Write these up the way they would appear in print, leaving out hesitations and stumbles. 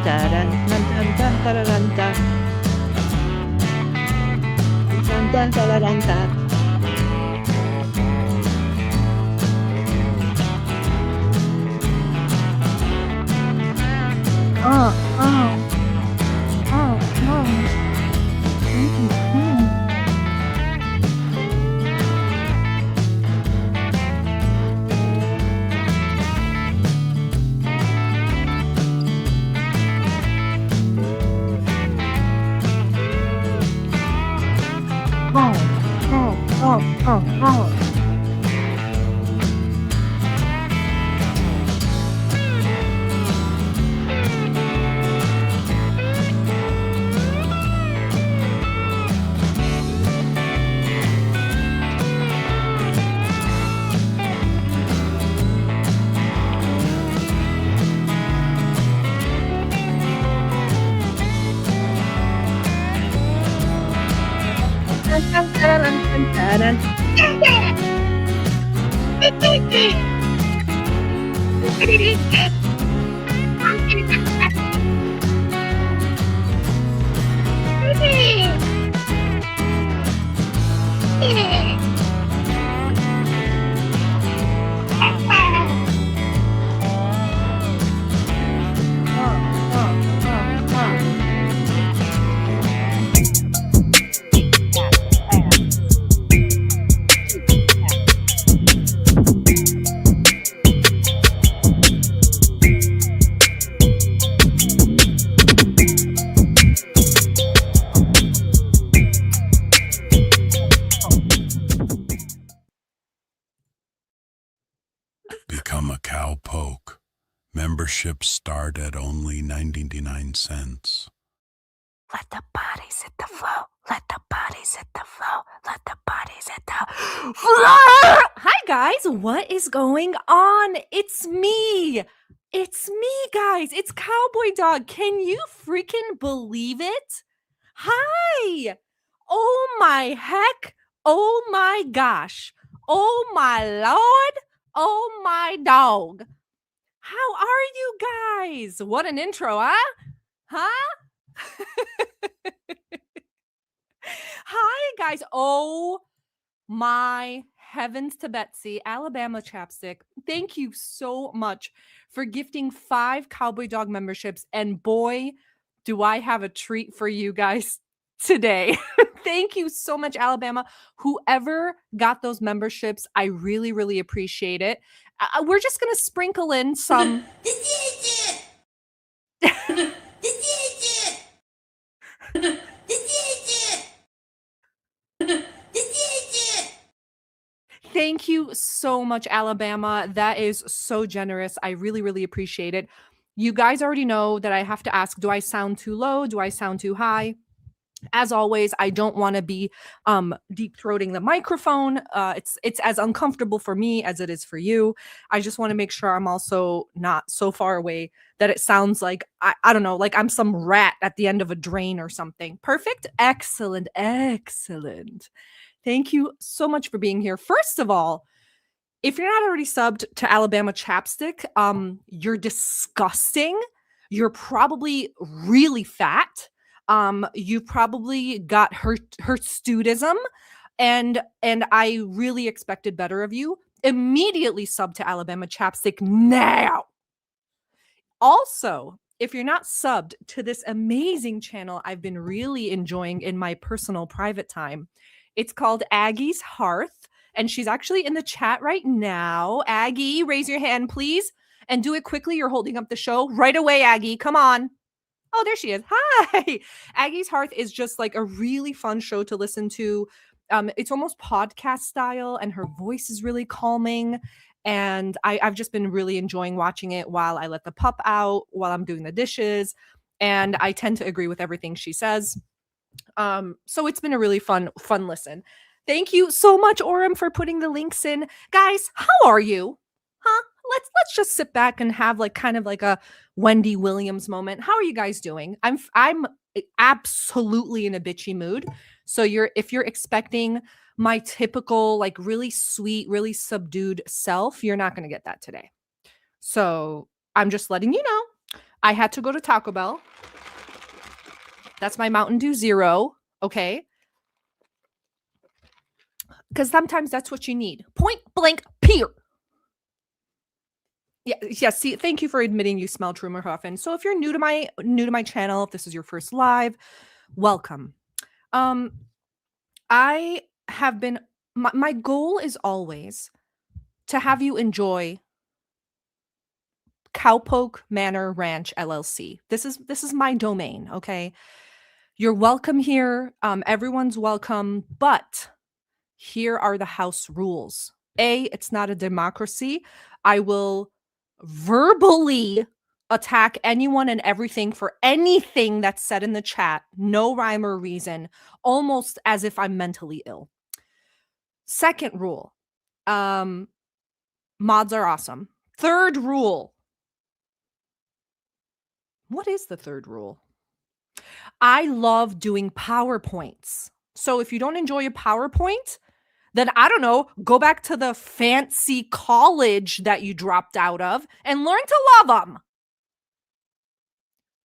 Dun, dun, dun, dun, dun, dun, dun. Dun, dun, dun, dun, dun. Oh, oh, oh, oh. Mhm. Oh, oh, oh, oh, oh. Dun, dun, dun, dun, dun, dun. Oh, oh, oh, oh. Cat, cat, cat. Oh. Become a cowpoke. Memberships start at only 99 cents. Let the bodies hit the flow. Let the bodies hit the flow. Let the bodies hit the flow. Hi, guys. What is going on? It's me. It's me, guys. It's Cowboy Dog. Can you freaking believe it? Hi. Oh, my heck. Oh, my gosh. Oh, my Lord. Oh, my dog. How are you guys? What an intro, huh? Huh? Hi, guys. Oh my heavens to Betsy, Alabama Chapstick. Thank you so much for gifting 5 Cowboy Dog memberships. And boy, do I have a treat for you guys today. Thank you so much, Alabama. Whoever got those memberships, I really, really appreciate it. We're just going to sprinkle in some. Thank you so much, Alabama. That is so generous. I really, really appreciate it. You guys already know that I have to ask, do I sound too low? Do I sound too high? As always, I don't want to be deep throating the microphone. It's as uncomfortable for me as it is for you. I just want to make sure I'm also not so far away that it sounds like I don't know, like I'm some rat at the end of a drain or something. Perfect. Excellent. Excellent. Thank you so much for being here. First of all, if you're not already subbed to Alabama Chapstick, you're disgusting. You're probably really fat. You probably got hirstudism, and I really expected better of you. Immediately sub to Alabama Chapstick now. Also, if you're not subbed to this amazing channel I've been really enjoying in my personal private time, it's called Aggie's Hearth, and she's actually in the chat right now. Aggie, raise your hand, please, and do it quickly. You're holding up the show. Right away, Aggie. Come on. Oh, there she is. Hi. Aggie's Hearth is just like a really fun show to listen to. It's almost podcast style, and her voice is really calming. And I've just been really enjoying watching it while I let the pup out, while I'm doing the dishes. And I tend to agree with everything she says. So it's been a really fun listen. Thank you so much, Orem, for putting the links in. Guys, how are you? Huh? Let's just sit back and have like kind of like a Wendy Williams moment. How are you guys doing? I'm absolutely in a bitchy mood. So if you're expecting my typical like really sweet, really subdued self, you're not going to get that today. So I'm just letting you know. I had to go to Taco Bell. That's my Mountain Dew Zero, okay? Because sometimes that's what you need. Point blank, period. Yeah. See, thank you for admitting you smell Trummerhoffen. So if you're new to my channel, if this is your first live, welcome. I have been my goal is always to have you enjoy Cowpoke Manor Ranch LLC. This is my domain, okay? You're welcome here. Everyone's welcome, but here are the house rules. A, it's not a democracy. I will verbally attack anyone and everything for anything that's said in the chat. No rhyme or reason, almost as if I'm mentally ill. Second rule, mods are awesome. Third rule. What is the third rule? I love doing PowerPoints. So if you don't enjoy a PowerPoint, then I don't know, go back to the fancy college that you dropped out of and learn to love them.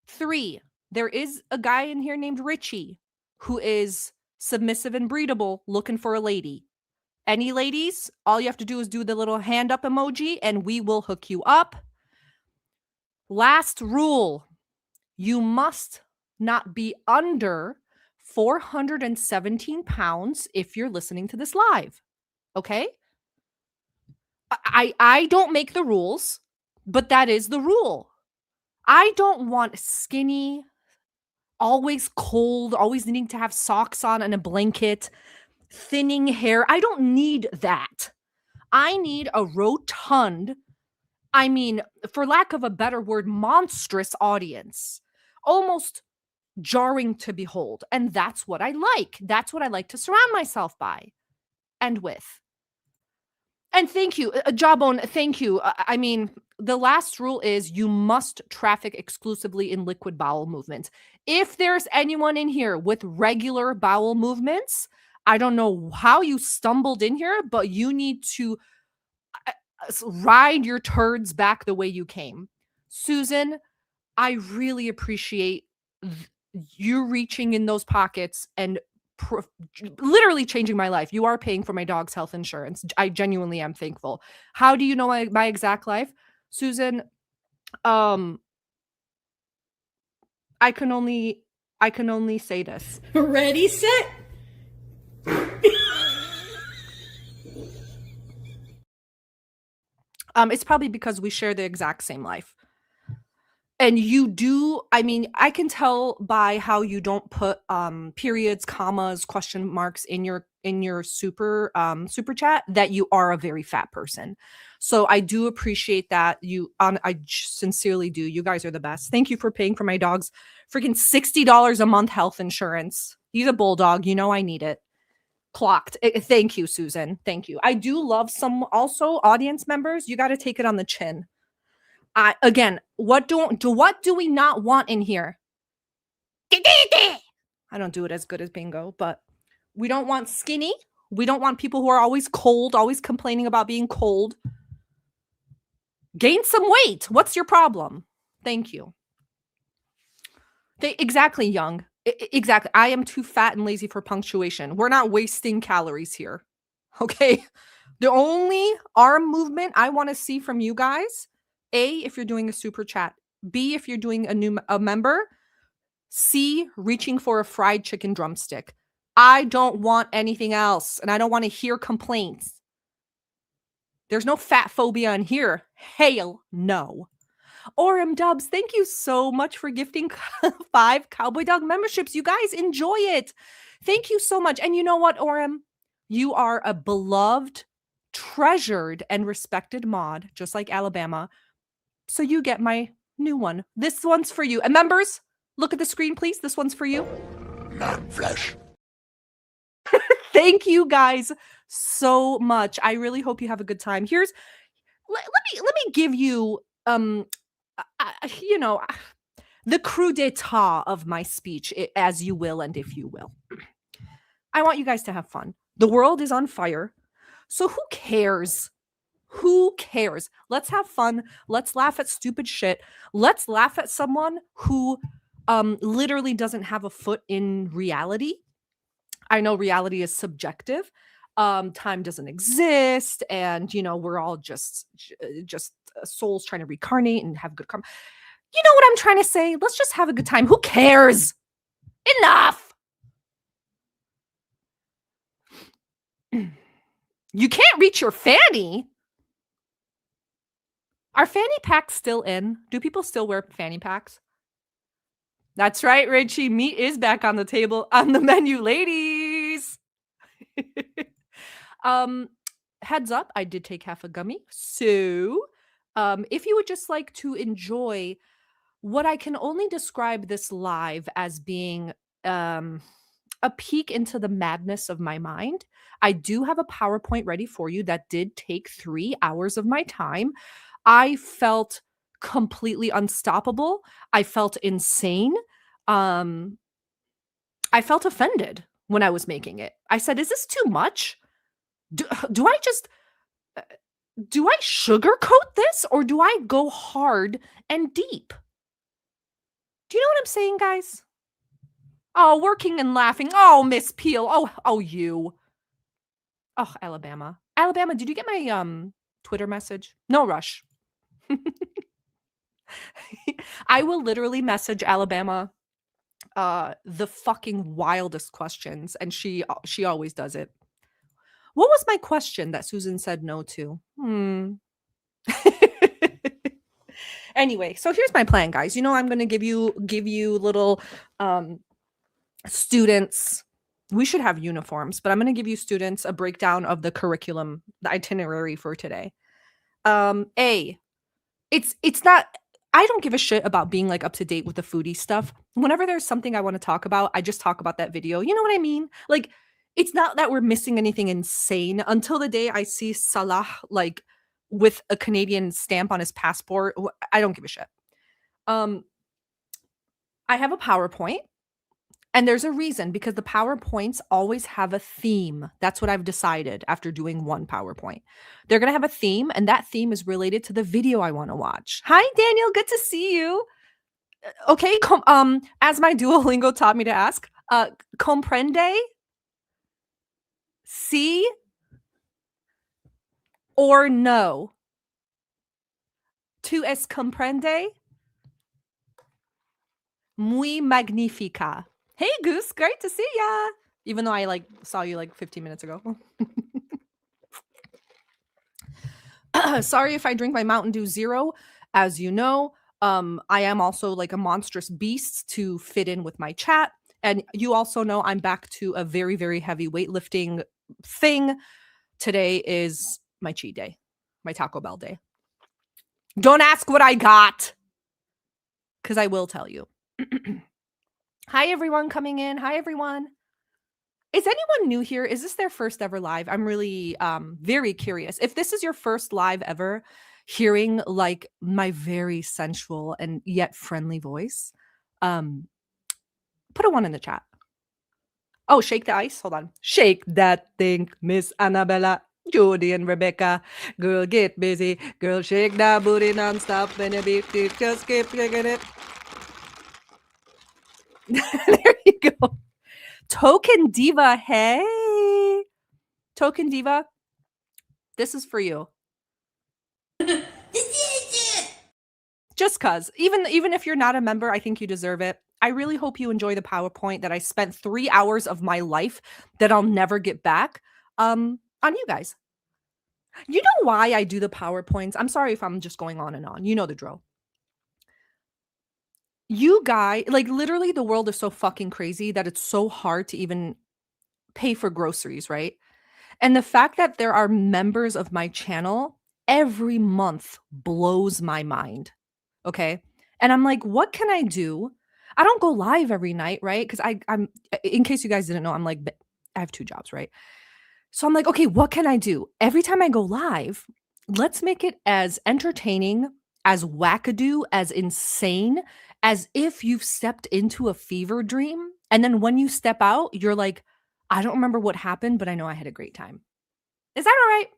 3, there is a guy in here named Richie who is submissive and breedable, looking for a lady. Any ladies, all you have to do is do the little hand up emoji and we will hook you up. Last rule, you must not be under 417 pounds if you're listening to this live. Okay? I don't make the rules, but that is the rule. I don't want skinny, always cold, always needing to have socks on and a blanket, thinning hair. I don't need that. I need a rotund, I mean, for lack of a better word, monstrous audience. Almost jarring to behold. And that's what I like. That's what I like to surround myself by and with. And thank you, Jawbone, thank you. I mean, the last rule is you must traffic exclusively in liquid bowel movements. If there's anyone in here with regular bowel movements, I don't know how you stumbled in here, but you need to ride your turds back the way you came. Susan, I really appreciate you reaching in those pockets and literally changing my life. You are paying for my dog's health insurance. I genuinely am thankful. How do you know my exact life? Susan, I can only say this. Ready, set. It's probably because we share the exact same life. And you do, I mean, I can tell by how you don't put periods, commas, question marks in your super chat that you are a very fat person. So I do appreciate that. I sincerely do. You guys are the best. Thank you for paying for my dog's freaking $60 a month health insurance. He's a bulldog. You know I need it. Clocked. Thank you, Susan. Thank you. I do love some also audience members. You got to take it on the chin. Again, what do we not want in here? I don't do it as good as Bingo, but we don't want skinny. We don't want people who are always cold, always complaining about being cold. Gain some weight. What's your problem? Thank you. Exactly, Young. Exactly. I am too fat and lazy for punctuation. We're not wasting calories here. Okay? The only arm movement I want to see from you guys, A, if you're doing a super chat. B, if you're doing a member. C, reaching for a fried chicken drumstick. I don't want anything else, and I don't want to hear complaints. There's no fat phobia in here. Hell no. Orem Dubs, thank you so much for gifting 5 Cowboy Dog memberships. You guys enjoy it. Thank you so much. And you know what, Orem? You are a beloved, treasured, and respected mod, just like Alabama. So you get my new one. This one's for you. And members, look at the screen, please. This one's for you. Non-flesh. Thank you guys so much. I really hope you have a good time. Let me give you the coup d'etat of my speech, as you will and if you will. I want you guys to have fun. The world is on fire. So who cares Who cares? Let's have fun. Let's laugh at stupid shit. Let's laugh at someone who literally doesn't have a foot in reality. I know reality is subjective. Time doesn't exist, and we're all just souls trying to reincarnate and have good karma. You know what I'm trying to say? Let's just have a good time. Who cares? Enough. You can't reach your fanny. Are fanny packs still in? Do people still wear fanny packs? That's right, Richie. Meat is back on the table, on the menu, ladies. Heads up, I did take half a gummy. So, if you would just like to enjoy what I can only describe this live as being a peek into the madness of my mind, I do have a PowerPoint ready for you that did take 3 hours of my time. I felt completely unstoppable. I felt insane. I felt offended when I was making it. I said, "Is this too much? Do I just do I sugarcoat this, or do I go hard and deep?" Do you know what I'm saying, guys? Oh, working and laughing. Oh, Miss Peel. Oh, you. Oh, Alabama. Alabama, did you get my Twitter message? No rush. I will literally message Alabama the fucking wildest questions, and she always does it. What was my question that Susan said no to? Anyway, so here's my plan, guys. I'm going to give you little students. We should have uniforms, but I'm going to give you students a breakdown of the curriculum, the itinerary for today. It's not, I don't give a shit about being like up to date with the foodie stuff. Whenever there's something I want to talk about, I just talk about that video. You know what I mean? Like, it's not that we're missing anything insane until the day I see Salah like with a Canadian stamp on his passport. I don't give a shit. I have a PowerPoint, and there's a reason, because the PowerPoints always have a theme. That's what I've decided after doing one PowerPoint. They're going to have a theme, and that theme is related to the video I want to watch. Hi, Daniel. Good to see you. Okay. As my Duolingo taught me to ask, comprende? Sí or no? ¿Tú es comprende? Muy magnífica. Hey, Goose. Great to see ya. Even though I saw you 15 minutes ago. Sorry if I drink my Mountain Dew Zero. As you know, I am also like a monstrous beast to fit in with my chat. And you also know I'm back to a very, very heavy weightlifting thing. Today is my cheat day, my Taco Bell day. Don't ask what I got, because I will tell you. Hi, everyone coming in. Hi, everyone. Is anyone new here? Is this their first ever live? I'm really very curious. If this is your first live ever, hearing like my very sensual and yet friendly voice, put a 1 in the chat. Oh, shake the ice. Hold on. Shake that thing, Miss Annabella, Judy, and Rebecca. Girl, get busy. Girl, shake that booty nonstop. And a beat, just keep shaking it. There you go. Token Diva. Hey. Token Diva. This is for you. Just cuz. Even if you're not a member, I think you deserve it. I really hope you enjoy the PowerPoint that I spent 3 hours of my life that I'll never get back on you guys. You know why I do the PowerPoints? I'm sorry if I'm just going on and on. You know the drill. You guys, like literally the world is so fucking crazy that it's so hard to even pay for groceries, right? And the fact that there are members of my channel every month blows my mind. Okay? And I'm like, what can I do? I don't go live every night, right? Because I'm in case you guys didn't know, I have 2 jobs, right? So I'm like, okay, what can I do? Every time I go live, let's make it as entertaining, as wackadoo, as insane, as if you've stepped into a fever dream. And then when you step out, you're like, I don't remember what happened, but I know I had a great time. Is that all right?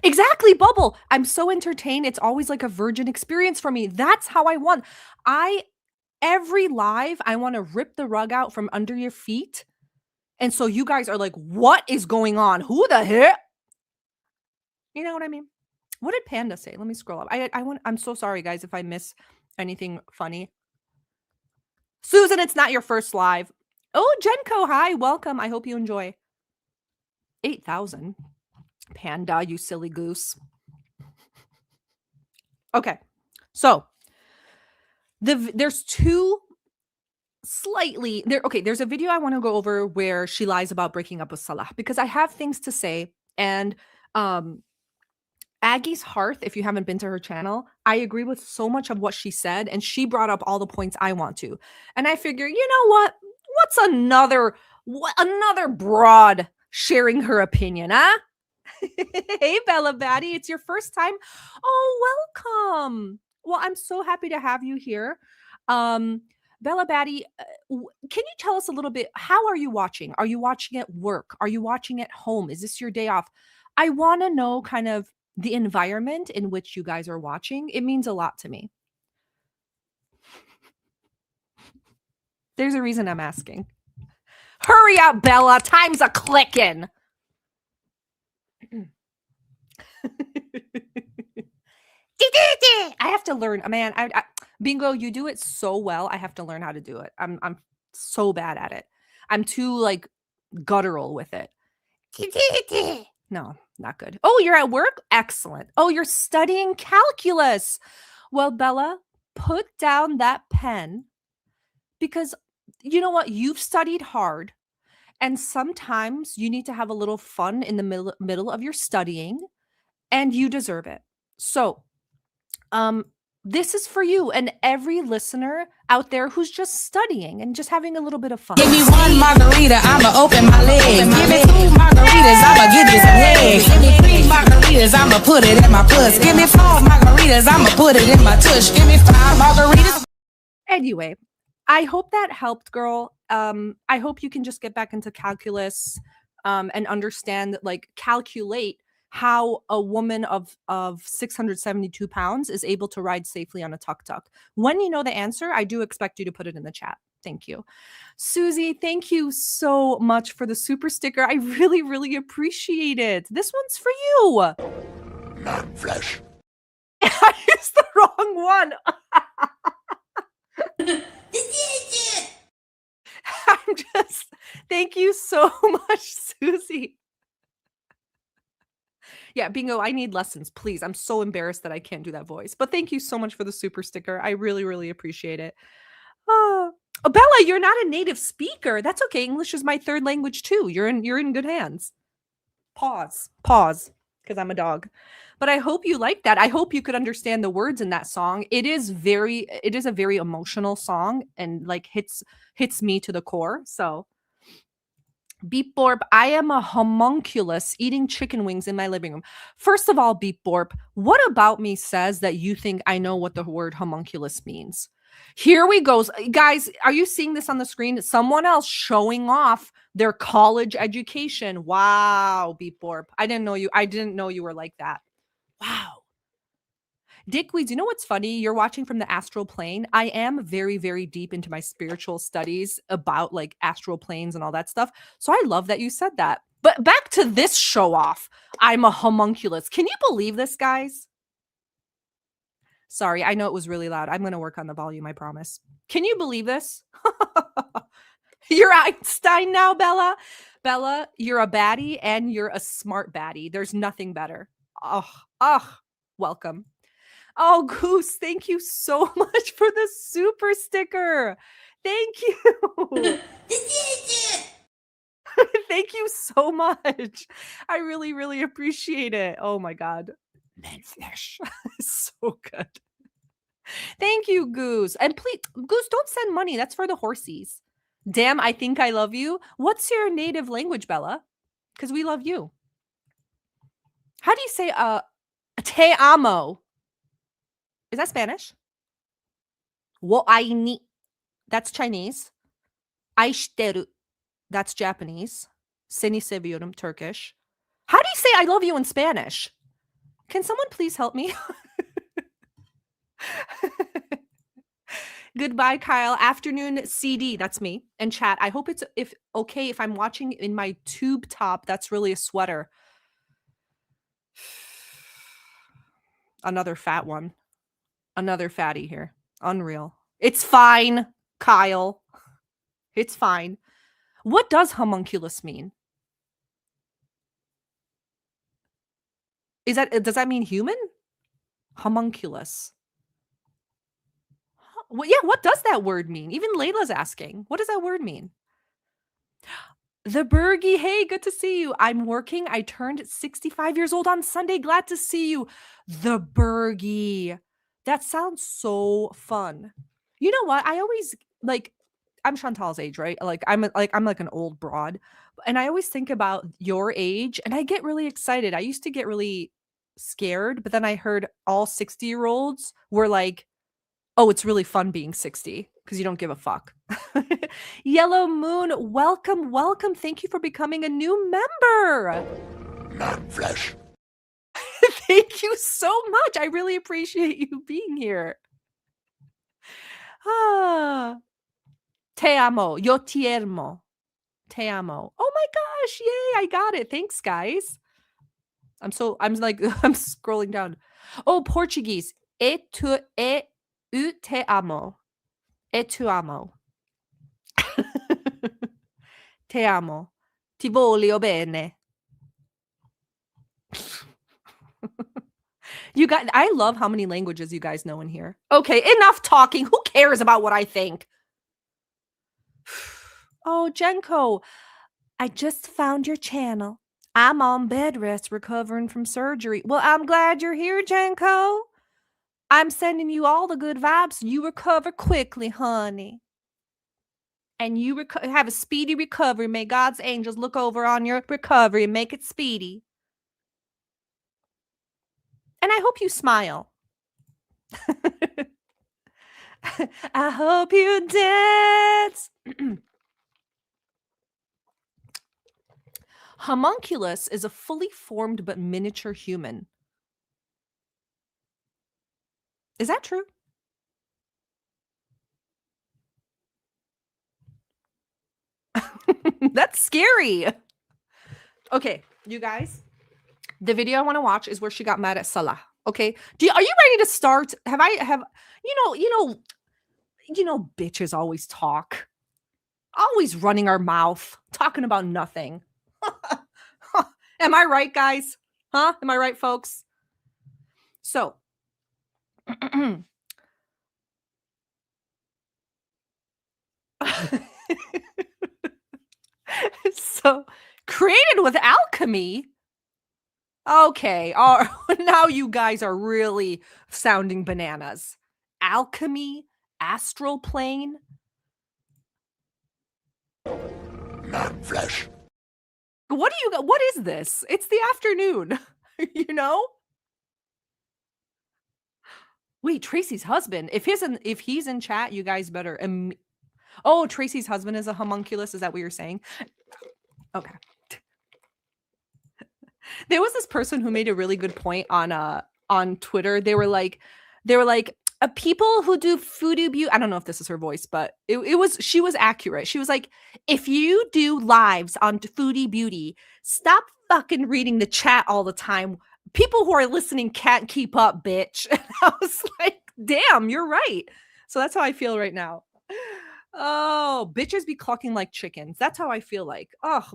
Exactly, Bubble. I'm so entertained. It's always like a virgin experience for me. That's how I want. Every live, I want to rip the rug out from under your feet. And so you guys are like, what is going on? Who the heck? You know what I mean? What did Panda say? Let me scroll up. I'm so sorry, guys, if I miss anything funny. Susan, it's not your first live. Oh, Jenko, hi, welcome. I hope you enjoy. 8,000. Panda, you silly goose. Okay, so there's two slightly there. Okay, there's a video I want to go over where she lies about breaking up with Salah because I have things to say. And Aggie's Hearth, if you haven't been to her channel, I agree with so much of what she said, and she brought up all the points I want to. And I figure, you know what? What's another broad sharing her opinion, huh? Hey, Bella Batty, it's your first time. Oh, welcome. Well, I'm so happy to have you here. Bella Batty, can you tell us a little bit? How are you watching? Are you watching at work? Are you watching at home? Is this your day off? I want to know kind of the environment in which you guys are watching. It means a lot to me. There's a reason I'm asking. Hurry up, Bella. Time's a clicking. I have to learn. Man, Bingo, you do it so well. I have to learn how to do it. I'm so bad at it. I'm too like guttural with it. No, not good. Oh, you're at work? Excellent. Oh, you're studying calculus. Well, Bella, put down that pen because you know what? You've studied hard. And sometimes you need to have a little fun in the middle of your studying, and you deserve it. So, this is for you and every listener out there who's just studying and just having a little bit of fun. Give me one margarita, I'ma open my legs. Give me 2 margaritas, I'ma give you some head. Give me 3 margaritas, I'ma put it in my puss. Give me 4 margaritas, I'ma put it in my tush. Give me 5 margaritas. Anyway, I hope that helped, girl. I hope you can just get back into calculus and understand, like, calculate how a woman of 672 pounds is able to ride safely on a tuk-tuk. When you know the answer, I do expect you to put it in the chat. Thank you. Susie, thank you so much for the super sticker. I really, really appreciate it. This one's for you. Not flesh. I used the wrong one. Thank you so much, Susie. Yeah, Bingo, I need lessons, please. I'm so embarrassed that I can't do that voice. But thank you so much for the super sticker. I really, really appreciate it. Oh, Bella, you're not a native speaker. That's okay. English is my third language too. You're in good hands. Pause, because I'm a dog. But I hope you like that. I hope you could understand the words in that song. It is a very emotional song and like hits me to the core. So Beep Borp, I am a homunculus eating chicken wings in my living room. First of all, Beep Borp, what about me says that you think I know what the word homunculus means? Here we go. Guys, are you seeing this on the screen? Someone else showing off their college education. Wow, Beep Borp. I didn't know you were like that. Wow. Dickweeds, you know what's funny? You're watching from the astral plane. I am very, very deep into my spiritual studies about like astral planes and all that stuff. So I love that you said that. But back to this show off. I'm a homunculus. Can you believe this, guys? Sorry, I know it was really loud. I'm going to work on the volume, I promise. Can you believe this? You're Einstein now, Bella. Bella, you're a baddie and you're a smart baddie. There's nothing better. Welcome. Oh, Goose, thank you so much for the super sticker. Thank you. Thank you so much. I really, really appreciate it. Oh my God. Manfish. So good. Thank you, Goose. And please, Goose, don't send money. That's for the horsies. Damn, I think I love you. What's your native language, Bella? Because we love you. How do you say te amo? Is that Spanish? Wo ai ni. That's Chinese. Aishiteru. That's Japanese. Seni seviyorum, Turkish. How do you say I love you in Spanish? Can someone please help me? Goodbye, Kyle. Afternoon CD. That's me. And chat. I hope it's okay if I'm watching in my tube top. That's really a sweater. Another fat one. Another fatty here. Unreal. It's fine, Kyle. It's fine. What does homunculus mean? Does that mean human? Homunculus. Well, yeah, what does that word mean? Even Layla's asking. What does that word mean? The Bergie, hey, good to see you. I'm working. I turned 65 years old on Sunday. Glad to see you. The Bergie. That sounds so fun. You know what? I always I'm Chantal's age, right? I'm like an old broad. And I always think about your age and I get really excited. I used to get really scared, but then I heard all 60-year-olds were like, oh, it's really fun being 60 because you don't give a fuck. Yellow Moon, welcome, welcome. Thank you for becoming a new member. Non-flesh. Thank you so much. I really appreciate you being here. Te amo. Yo ti amo. Te amo. Oh my gosh. Yay. I got it. Thanks, guys. I'm scrolling down. Oh, Portuguese. U te amo. E tu amo. Te amo. Ti voglio bene. I love how many languages you guys know in here. Okay, enough talking. Who cares about what I think? Oh, Jenko, I just found your channel. I'm on bed rest recovering from surgery. Well, I'm glad you're here, Jenko. I'm sending you all the good vibes. You recover quickly, honey. And you have a speedy recovery. May God's angels look over on your recovery and make it speedy. And I hope you smile. I hope you dance. Homunculus is a fully formed but miniature human. Is that true? That's scary. Okay, you guys. The video I want to watch is where she got mad at Salah. Okay. Are you ready to start? Bitches always talk. Always running our mouth, talking about nothing. Am I right, guys? Huh? Am I right, folks? So, created with alchemy. Okay, now you guys are really sounding bananas. Alchemy, astral plane. Non-flesh. What is this? It's the afternoon, you know? Wait, Tracy's husband. If he's in chat, you guys better. Oh, Tracy's husband is a homunculus. Is that what you're saying? Okay. There was this person who made a really good point on Twitter. They were like, people who do foodie beauty. I don't know if this is her voice, but she was accurate. She was like, if you do lives on foodie beauty, stop fucking reading the chat all the time. People who are listening can't keep up, bitch. And I was like, damn, you're right. So that's how I feel right now. Oh, bitches be clucking like chickens. That's how I feel like. Oh,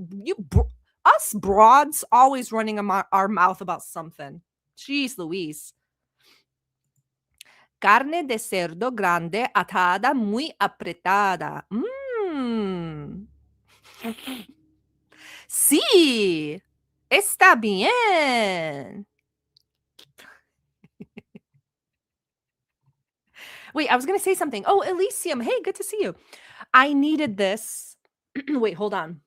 us broads always running our mouth about something. Jeez Louise. Carne de cerdo grande atada muy apretada. Sí, está bien. Wait, I was going to say something. Oh, Elysium. Hey, good to see you. I needed this. Wait, hold on.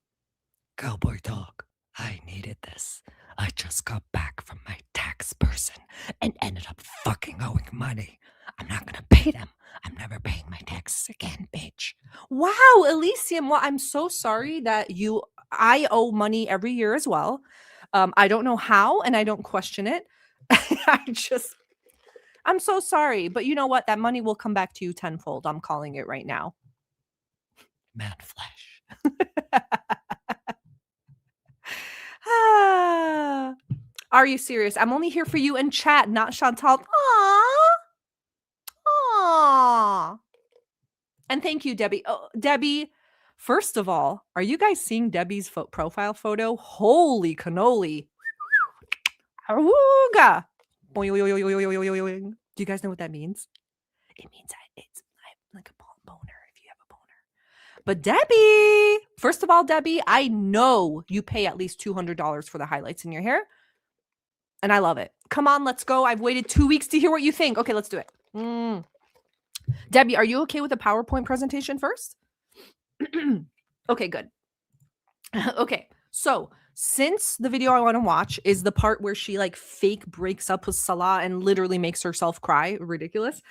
Cowboy dog, I needed this. I just got back from my tax person and ended up fucking owing money. I'm not gonna pay them. I'm never paying my taxes again, bitch. Wow, Elysium. Well, I'm so sorry that I owe money every year as well. I don't know how, and I don't question it. I'm so sorry, but you know what? That money will come back to you tenfold. I'm calling it right now. Man flesh. Are you serious? I'm only here for you in chat, not Chantal. Aww. And thank you, Debbie. Oh, Debbie, first of all, are you guys seeing Debbie's profile photo? Holy cannoli. Awooga. Do you guys know what that means? It means it's like a boner if you have a boner. But Debbie, first of all, Debbie, I know you pay at least $200 for the highlights in your hair. And I love it. Come on, let's go. I've waited 2 weeks to hear what you think. Okay, let's do it. Debbie, are you okay with a PowerPoint presentation first? Okay, good. Okay, so since the video I want to watch is the part where she like fake breaks up with Salah and literally makes herself cry, ridiculous.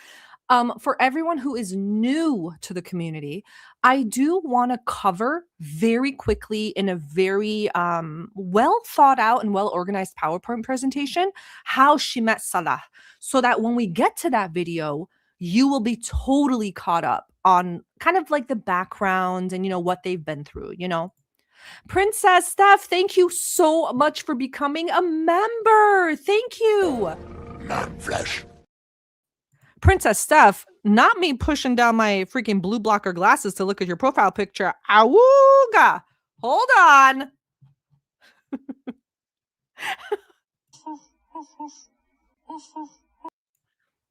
For everyone who is new to the community, I do want to cover very quickly in a very well thought out and well organized PowerPoint presentation how she met Salah, so that when we get to that video, you will be totally caught up on kind of like the background and, you know, what they've been through, you know. Princess Steph, thank you so much for becoming a member. Thank you. Not flesh. Princess Steph, not me pushing down my freaking blue blocker glasses to look at your profile picture. Awooga. Hold on.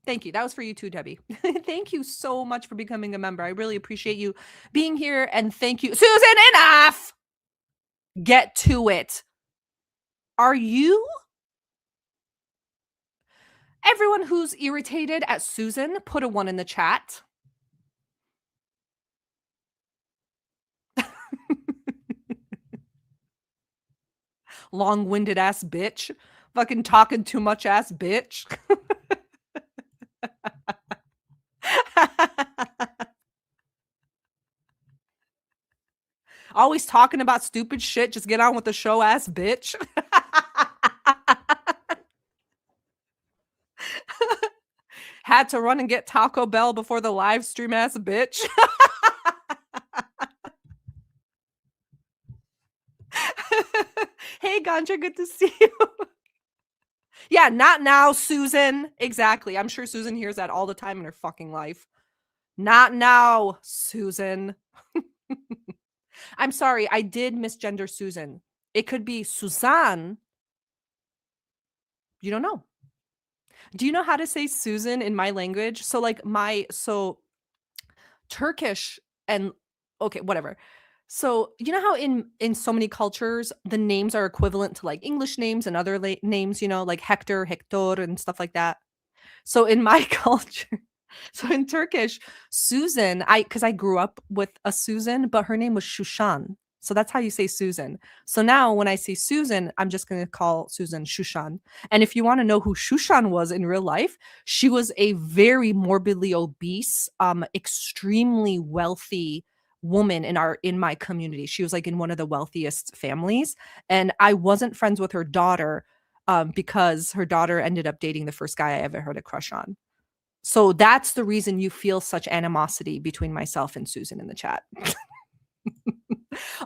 Thank you. That was for you too, Debbie. Thank you so much for becoming a member. I really appreciate you being here. And thank you. Susan, enough. Get to it. Are you? Everyone who's irritated at Susan, put a 1 in the chat. Long-winded ass bitch. Fucking talking too much ass bitch. Always talking about stupid shit. Just get on with the show ass bitch. Had to run and get Taco Bell before the live stream ass bitch. Hey, Ganja, good to see you. Yeah, not now, Susan. Exactly. I'm sure Susan hears that all the time in her fucking life. Not now, Susan. I'm sorry, I did misgender Susan. It could be Suzanne. You don't know. Do you know how to say Susan in my language? So like Turkish and okay, whatever. So you know how in so many cultures the names are equivalent to like English names and other names, you know, like Hector, Hector and stuff like that. So in my culture, so in Turkish, Susan, because I grew up with a Susan, but her name was Shushan. So that's how you say Susan. So now when I say Susan, I'm just going to call Susan Shushan. And if you want to know who Shushan was in real life, she was a very morbidly obese, extremely wealthy woman in my community. She was like in one of the wealthiest families. And I wasn't friends with her daughter because her daughter ended up dating the first guy I ever had a crush on. So that's the reason you feel such animosity between myself and Susan in the chat.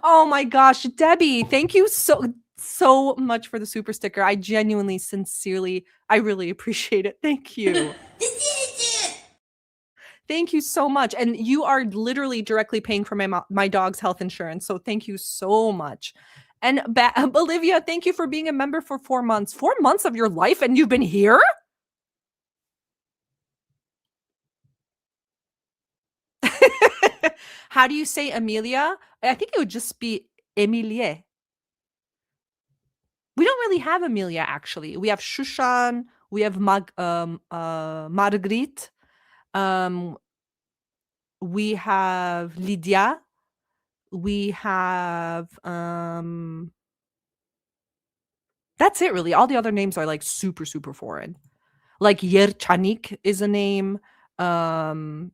Oh my gosh, Debbie, thank you so much for the super sticker. I genuinely, sincerely, I really appreciate it. Thank you. Thank you so much. And you are literally directly paying for my dog's health insurance. So thank you so much. And Olivia, thank you for being a member for 4 months. 4 months of your life and you've been here? How do you say Amelia? I think it would just be Emilie. We don't really have Amelia, actually. We have Shushan. We have Marguerite. We have Lydia. We have that's it, really. All the other names are like super, super foreign. Like Yerchanik is a name. Dicle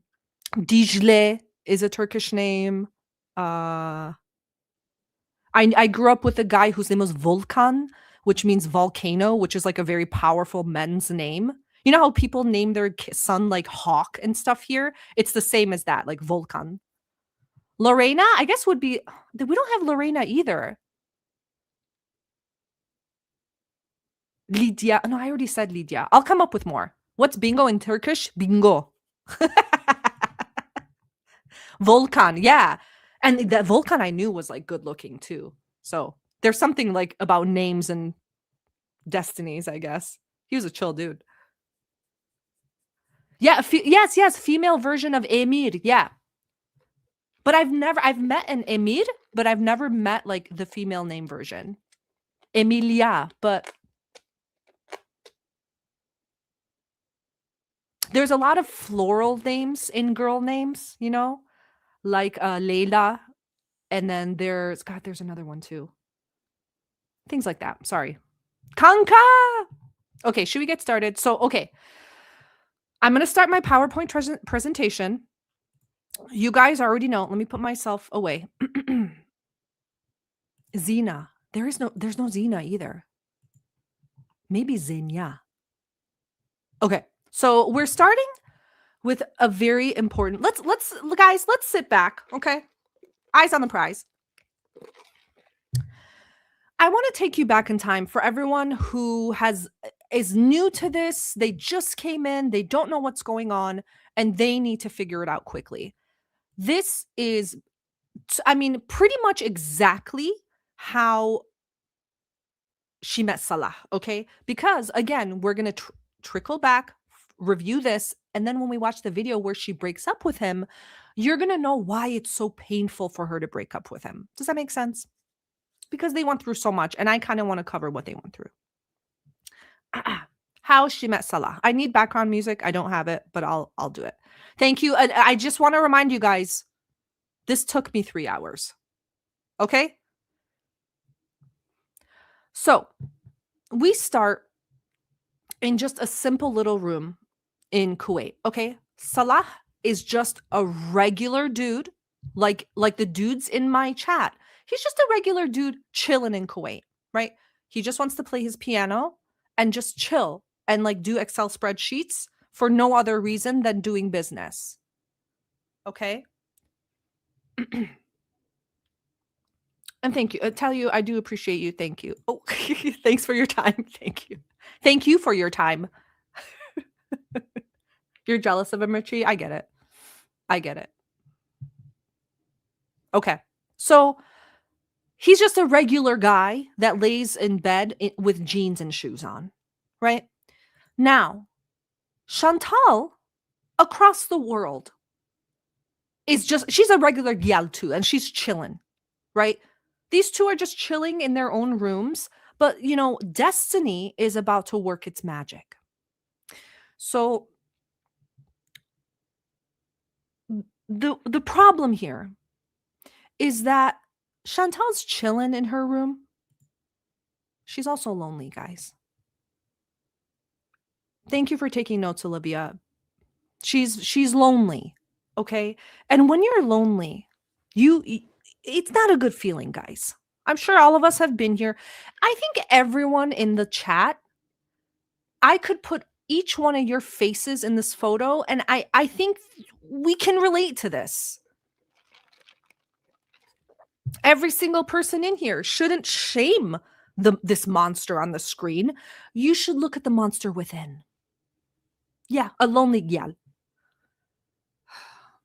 is a Turkish name. I grew up with a guy whose name was Volkan, which means volcano, which is like a very powerful men's name. You know how people name their son like Hawk and stuff here? It's the same as that, like Volcan. Lorena, I guess would be, we don't have Lorena either. Lydia. No, I already said Lydia. I'll come up with more. What's bingo in Turkish? Bingo. Volkan, yeah. And that Volkan I knew was like good looking too. So there's something like about names and destinies, I guess. He was a chill dude. Yeah, yes, female version of Emir. Yeah. But I've met an Emir, but I've never met like the female name version. Emilia, but there's a lot of floral names in girl names, you know, like Leila. And then there's another one too. Things like that. Sorry. Kanka. Okay, should we get started? So, okay. I'm going to start my PowerPoint presentation. You guys already know. Let me put myself away. Zina. There's no Zina either. Maybe Zenya. Okay. So we're starting with a very important. Let's sit back, okay? Eyes on the prize. I want to take you back in time for everyone who is new to this. They just came in, they don't know what's going on, and they need to figure it out quickly. This is, I mean, pretty much exactly how she met Salah, okay? Because again, we're going to trickle back, review this, and then when we watch the video where she breaks up with him, you're going to know why it's so painful for her to break up with him. Does that make sense? Because they went through so much, and I kind of want to cover what they went through. How she met Salah. I need background music. I don't have it, but I'll do it. Thank you. And I just want to remind you guys, this took me 3 hours. Okay? So, we start in just a simple little room in Kuwait, okay? Salah is just a regular dude, like the dudes in my chat. He's just a regular dude chilling in Kuwait, right? He just wants to play his piano and just chill and like do Excel spreadsheets for no other reason than doing business. Okay? And thank you. I tell you, I do appreciate you. Thank you. Oh, thanks for your time. Thank you. Thank you for your time. You're jealous of him, Richie? I get it. I get it. Okay. So he's just a regular guy that lays in bed with jeans and shoes on, right? Now, Chantal, across the world, she's a regular gal too, and she's chilling, right? These two are just chilling in their own rooms, but, you know, destiny is about to work its magic. So the problem here is that Chantal's chilling in her room. She's also lonely, guys. Thank you for taking notes, Olivia. She's lonely, okay? And when you're lonely, it's not a good feeling, guys. I'm sure all of us have been here. I think everyone in the chat, I could put each one of your faces in this photo, and I think we can relate to this. Every single person in here shouldn't shame this monster on the screen. You should look at the monster within. Yeah, a lonely gal.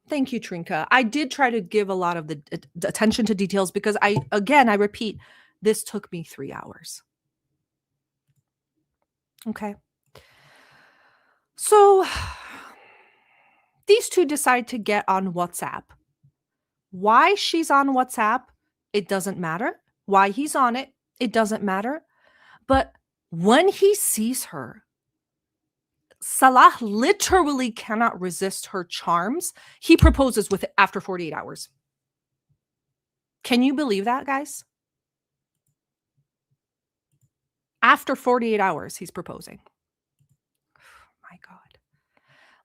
Thank you, Trinka. I did try to give a lot of the attention to details because I repeat, this took me 3 hours. Okay. So these two decide to get on WhatsApp. Why she's on WhatsApp, it doesn't matter. Why he's on it, it doesn't matter. But when he sees her, Salah literally cannot resist her charms. He proposes after 48 hours. Can you believe that, guys? After 48 hours, he's proposing. Oh my God.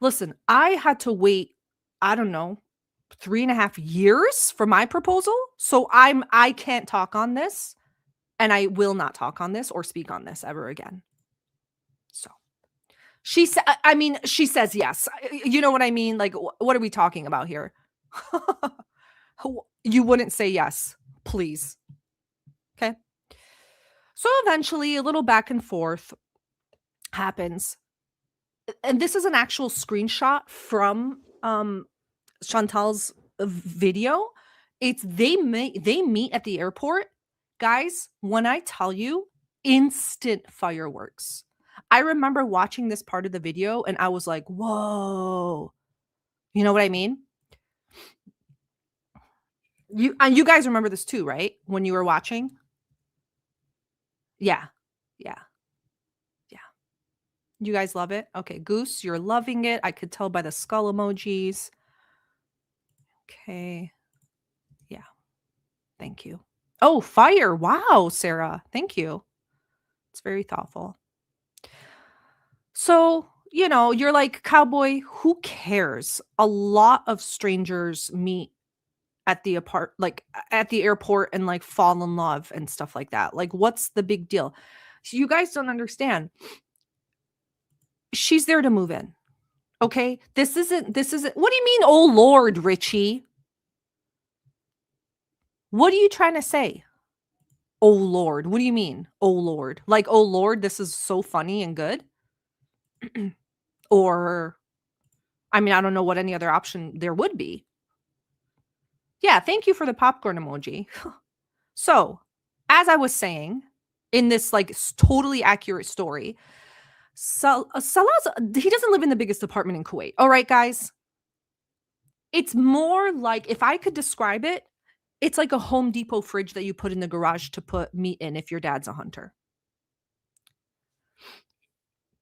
Listen, I had to wait, I don't know, 3.5 years for my proposal. So I can't talk on this And I will not talk on this or speak on this ever again. So she said, I mean, she says yes. You know what I mean? Like, what are we talking about here? You wouldn't say yes, please. Okay. So eventually a little back and forth happens. And this is an actual screenshot from Chantal's video. It's they meet at the airport. Guys, when I tell you, instant fireworks. I remember watching this part of the video and I was like, whoa. You know what I mean? You guys remember this too, right? When you were watching? Yeah. Yeah. Yeah. You guys love it? Okay, Goose, you're loving it. I could tell by the skull emojis. Okay. Yeah. Thank you. Oh, fire. Wow, Sarah. Thank you. It's very thoughtful. So, you know, you're like, Cowboy, who cares? A lot of strangers meet at the airport and like fall in love and stuff like that. Like, what's the big deal? So you guys don't understand. She's there to move in. Okay? This isn't what do you mean, oh Lord, Richie? What are you trying to say? Oh Lord. What do you mean? Oh Lord. Like, oh Lord, this is so funny and good? Or, I mean, I don't know what any other option there would be. Yeah, thank you for the popcorn emoji. So, as I was saying, in this like totally accurate story, Salah's, he doesn't live in the biggest apartment in Kuwait. All right, guys. It's more like, if I could describe it, it's like a Home Depot fridge that you put in the garage to put meat in if your dad's a hunter.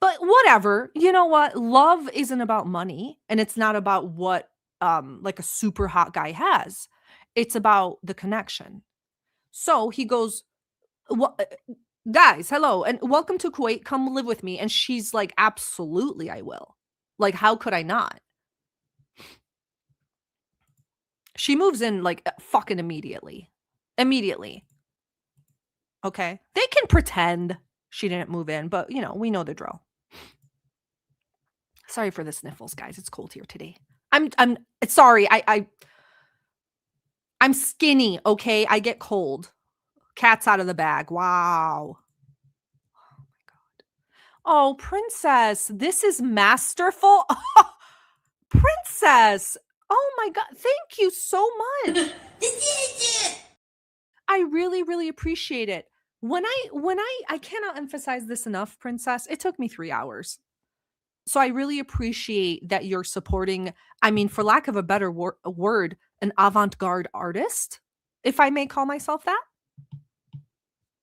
But whatever, you know what? Love isn't about money, and it's not about what like a super hot guy has. It's about the connection. So he goes, guys, hello, and welcome to Kuwait. Come live with me. And she's like, absolutely, I will. Like, how could I not? She moves in like fucking immediately. Immediately. Okay. They can pretend she didn't move in, but you know, we know the drill. Sorry for the sniffles, guys. It's cold here today. I'm sorry. I'm skinny, okay? I get cold. Cat's out of the bag. Wow. Oh my God. Oh, Princess, this is masterful. Princess. Oh my God. Thank you so much. I really, really appreciate it. When I cannot emphasize this enough, Princess, it took me 3 hours. So I really appreciate that you're supporting, I mean, for lack of a better word, an avant-garde artist, if I may call myself that.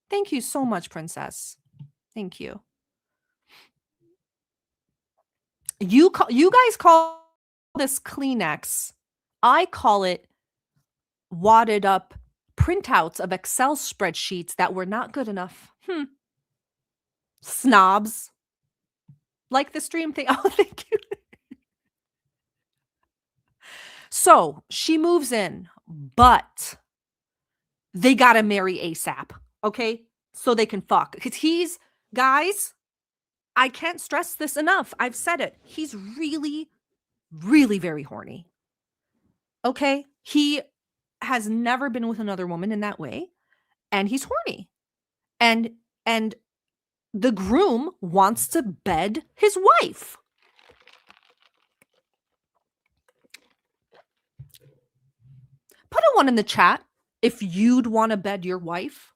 Thank you so much, Princess. Thank you. You guys call this Kleenex. I call it wadded up printouts of Excel spreadsheets that were not good enough. Snobs. Like the stream thing. Oh, thank you. So she moves in, but they got to marry ASAP. Okay. So they can fuck. Because guys, I can't stress this enough. I've said it. He's really, really very horny. Okay. He has never been with another woman in that way. And he's horny. And the groom wants to bed his wife. Put a 1 in the chat if you'd want to bed your wife.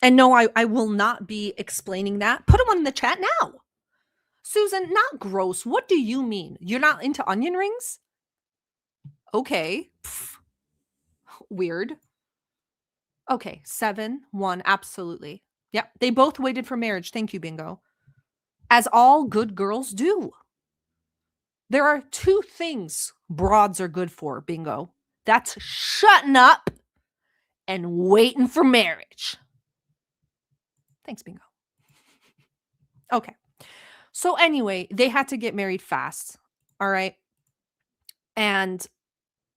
And no, I will not be explaining that. Put a 1 in the chat now. Susan, not gross. What do you mean? You're not into onion rings? Okay. Pfft. Weird. Okay, 7, 1, absolutely. Yep, they both waited for marriage. Thank you, Bingo. As all good girls do. There are 2 things broads are good for, Bingo. That's shutting up and waiting for marriage. Thanks, Bingo. Okay. So anyway, they had to get married fast. All right. And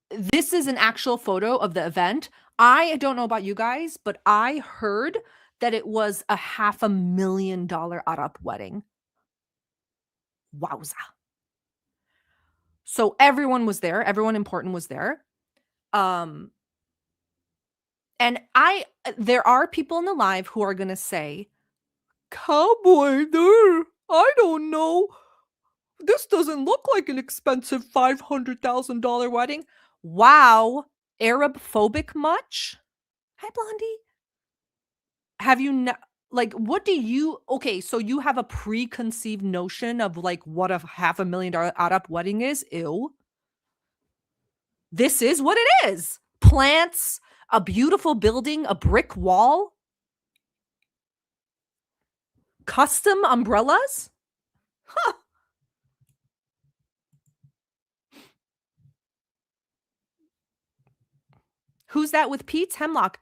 this is an actual photo of the event. I don't know about you guys, but I heard that it was a $500,000 Arab wedding. Wowza. So everyone was there, everyone important was there. Um, and there are people in the live who are gonna say, Cowboy, there, I don't know. This doesn't look like an expensive $500,000 wedding. Wow. Arab phobic much? Hi, Blondie. Have you like what do you okay, so you have a preconceived notion of like what a $500,000 Arab wedding is? Ew. This is what it is. Plants, a beautiful building, a brick wall, custom umbrellas? Huh. Who's that with Pete's Hemlock?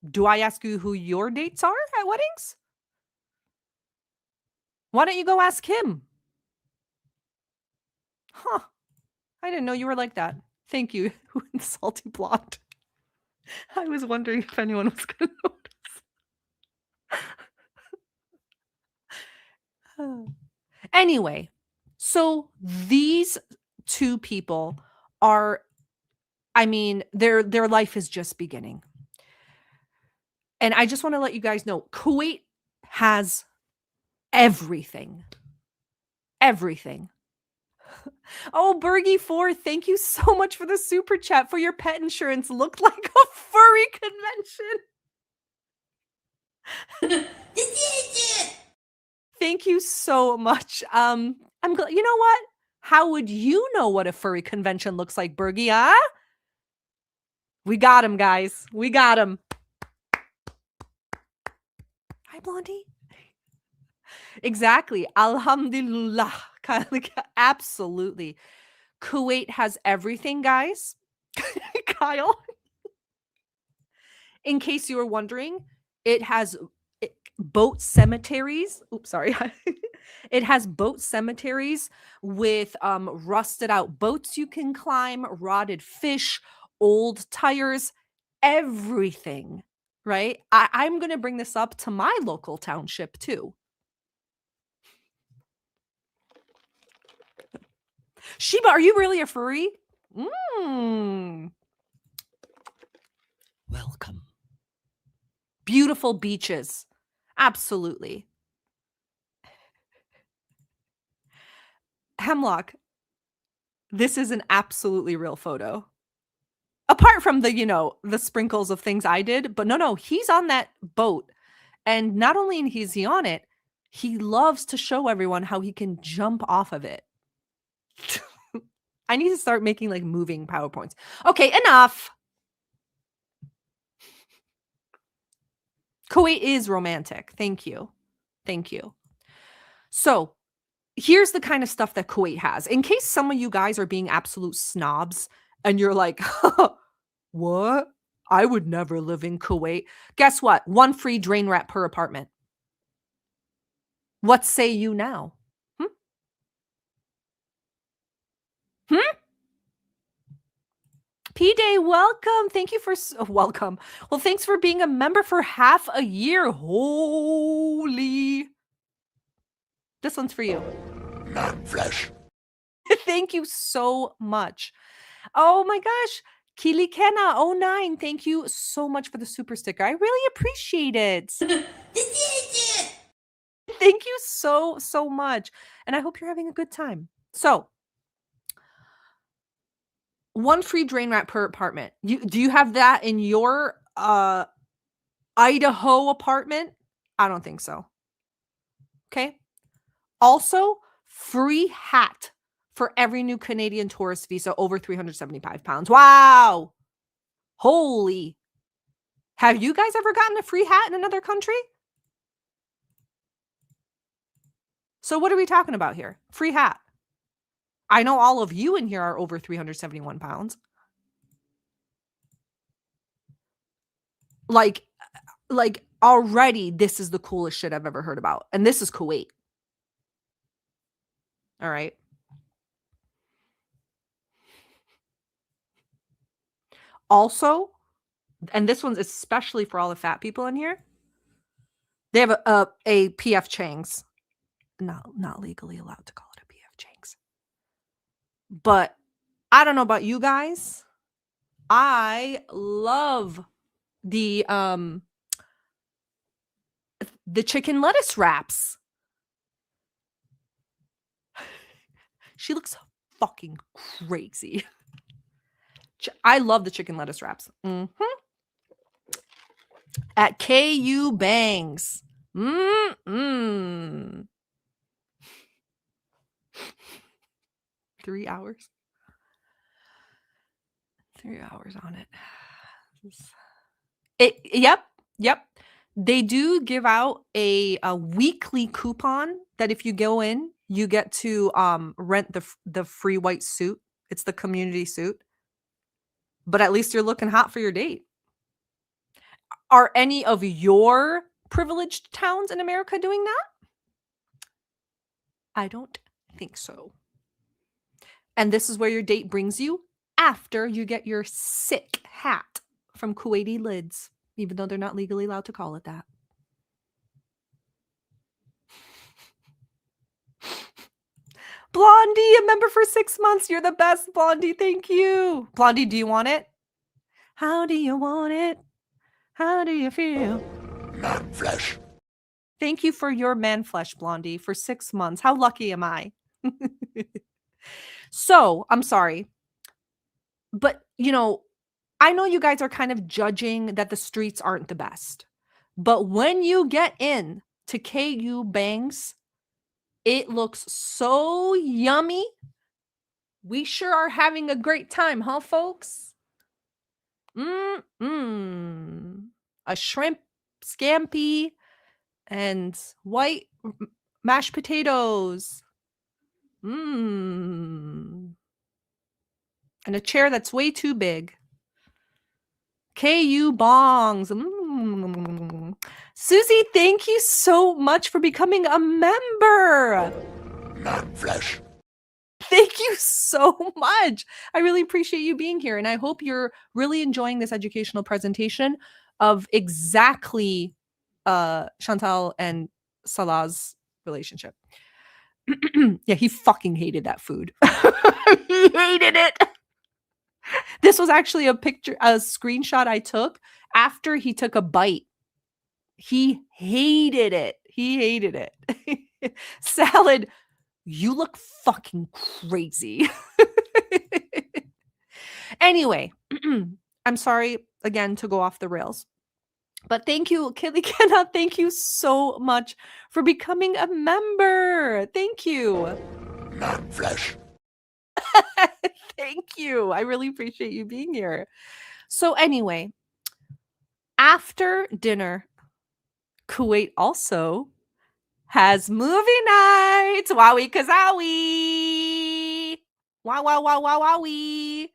Do I ask you who your dates are at weddings? Why don't you go ask him? Huh. I didn't know you were like that. Thank you, Salty Blonde. I was wondering if anyone was going to notice. Anyway, so these two people are, I mean, their life is just beginning. And I just want to let you guys know, Kuwait has everything. Everything. Oh, Bergie4, thank you so much for the super chat for your pet insurance. Looked like a furry convention. Thank you so much. I'm glad. You know what? How would you know what a furry convention looks like, Bergie? Huh? We got him, guys. We got him. Hi, Blondie. Exactly. Alhamdulillah. Absolutely. Kuwait has everything, guys. Kyle. In case you were wondering, it has boat cemeteries. Oops, sorry. It has boat cemeteries with rusted out boats you can climb, rotted fish, old tires, everything, right? I'm going to bring this up to my local township too. Sheba, are you really a furry? Welcome. Beautiful beaches. Absolutely. Hemlock, this is an absolutely real photo. Apart from the, the sprinkles of things I did, but no, he's on that boat. And not only is he on it, he loves to show everyone how he can jump off of it. I need to start making like moving PowerPoints. Okay, enough. Kuwait is romantic. Thank you. Thank you. So here's the kind of stuff that Kuwait has. In case some of you guys are being absolute snobs and you're like, what? I would never live in Kuwait. Guess what? 1 free drain rat per apartment. What say you now? P-Day, welcome. Thank you for welcome. Well, thanks for being a member for half a year. Holy. This one's for you. Non-flesh. Thank you so much. Oh my gosh. Kilikena09, thank you so much for the super sticker. I really appreciate it. Thank you so much. And I hope you're having a good time. So, 1 free drain rat per apartment. Do you have that in your Idaho apartment? I don't think so. Okay. Also, free hat for every new Canadian tourist visa over 375 pounds. Wow. Holy. Have you guys ever gotten a free hat in another country? So what are we talking about here? Free hat. I know all of you in here are over 371 pounds. Like already this is the coolest shit I've ever heard about. And this is Kuwait. All right. Also, and this one's especially for all the fat people in here. They have a PF Chang's. Not legally allowed to call it a PF Chang's. But I don't know about you guys. I love the chicken lettuce wraps. She looks fucking crazy. I love the chicken lettuce wraps. At KU Bangs. 3 hours. 3 hours on it. Yep. They do give out a weekly coupon that if you go in, you get to rent the free white suit. It's the community suit. But at least you're looking hot for your date. Are any of your privileged towns in America doing that? I don't think so. And this is where your date brings you after you get your sick hat from Kuwaiti Lids, even though they're not legally allowed to call it that. Blondie, a member for 6 months. You're the best, Blondie. Thank you. Blondie, do you want it? How do you want it? How do you feel? Man flesh. Thank you for your man flesh, Blondie, for 6 months. How lucky am I? So, I'm sorry. But, I know you guys are kind of judging that the streets aren't the best. But when you get in to KU Bangs, it looks so yummy. We sure are having a great time, huh, folks? A shrimp scampi and white mashed potatoes. And a chair that's way too big. KU Bongs. Susie, thank you so much for becoming a member. Man flesh. Thank you so much. I really appreciate you being here. And I hope you're really enjoying this educational presentation of exactly Chantal and Salah's relationship. Yeah, he fucking hated that food. He hated it. This was actually a screenshot I took after he took a bite. He hated it. Salad, you look fucking crazy. Anyway, I'm sorry again to go off the rails. But thank you, Killy Kenna. Thank you so much for becoming a member. Thank you. Man flesh. Thank you. I really appreciate you being here. So anyway, after dinner, Kuwait also has movie nights. Wowie kazowie. Wow, wow, wow, wow, wowie.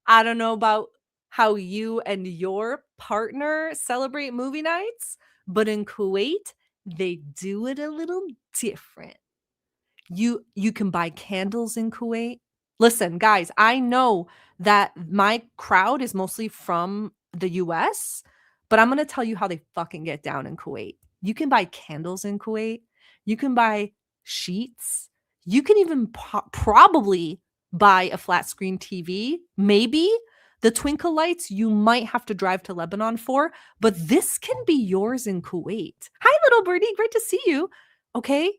I don't know about how you and your partner celebrate movie nights, but in Kuwait, they do it a little different. You can buy candles in Kuwait. Listen, guys, I know that my crowd is mostly from the US, but I'm going to tell you how they fucking get down in Kuwait. You can buy candles in Kuwait. You can buy sheets. You can even probably buy a flat screen TV. Maybe the twinkle lights you might have to drive to Lebanon for, but this can be yours in Kuwait. Hi, little birdie. Great to see you. Okay.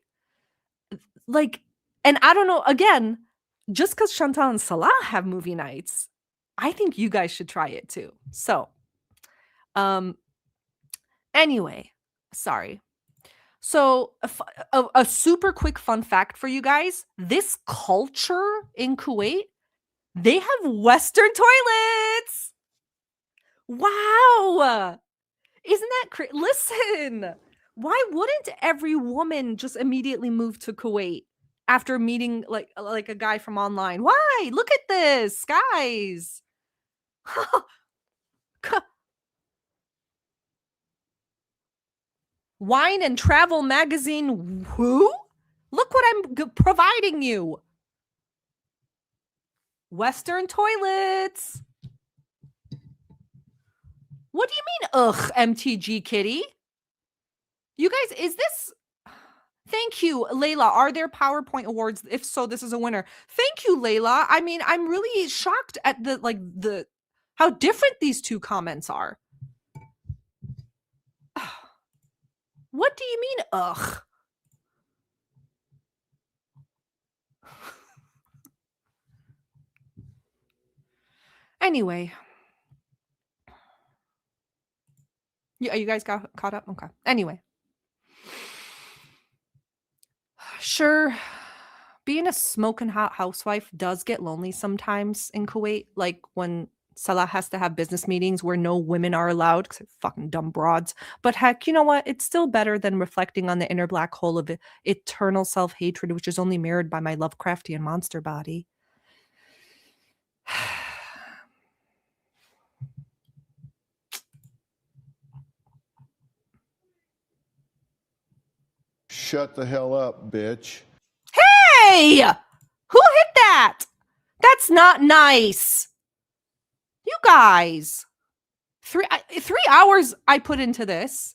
And I don't know, again, just because Chantal and Salah have movie nights, I think you guys should try it too. So, anyway, sorry. So, a super quick fun fact for you guys. This culture in Kuwait, they have Western toilets. Wow. Isn't that crazy? Listen, why wouldn't every woman just immediately move to Kuwait after meeting like a guy from online? Why? Look at this, guys. Wine and Travel Magazine. Who? Look what I'm providing you. Western toilets. What do you mean, ugh, MTG Kitty? You guys, is this... Thank you, Layla. Are there PowerPoint awards? If so, this is a winner. Thank you, Layla. I mean, I'm really shocked at the how different these two comments are. What do you mean, ugh? Anyway. You guys got caught up? Okay. Anyway. Sure, being a smoking hot housewife does get lonely sometimes in Kuwait. Like when Salah has to have business meetings where no women are allowed because they're fucking dumb broads. But heck, you know what? It's still better than reflecting on the inner black hole of eternal self-hatred, which is only mirrored by my Lovecraftian monster body. Shut the hell up, bitch. Hey! Who hit that? That's not nice. You guys. 3 hours I put into this.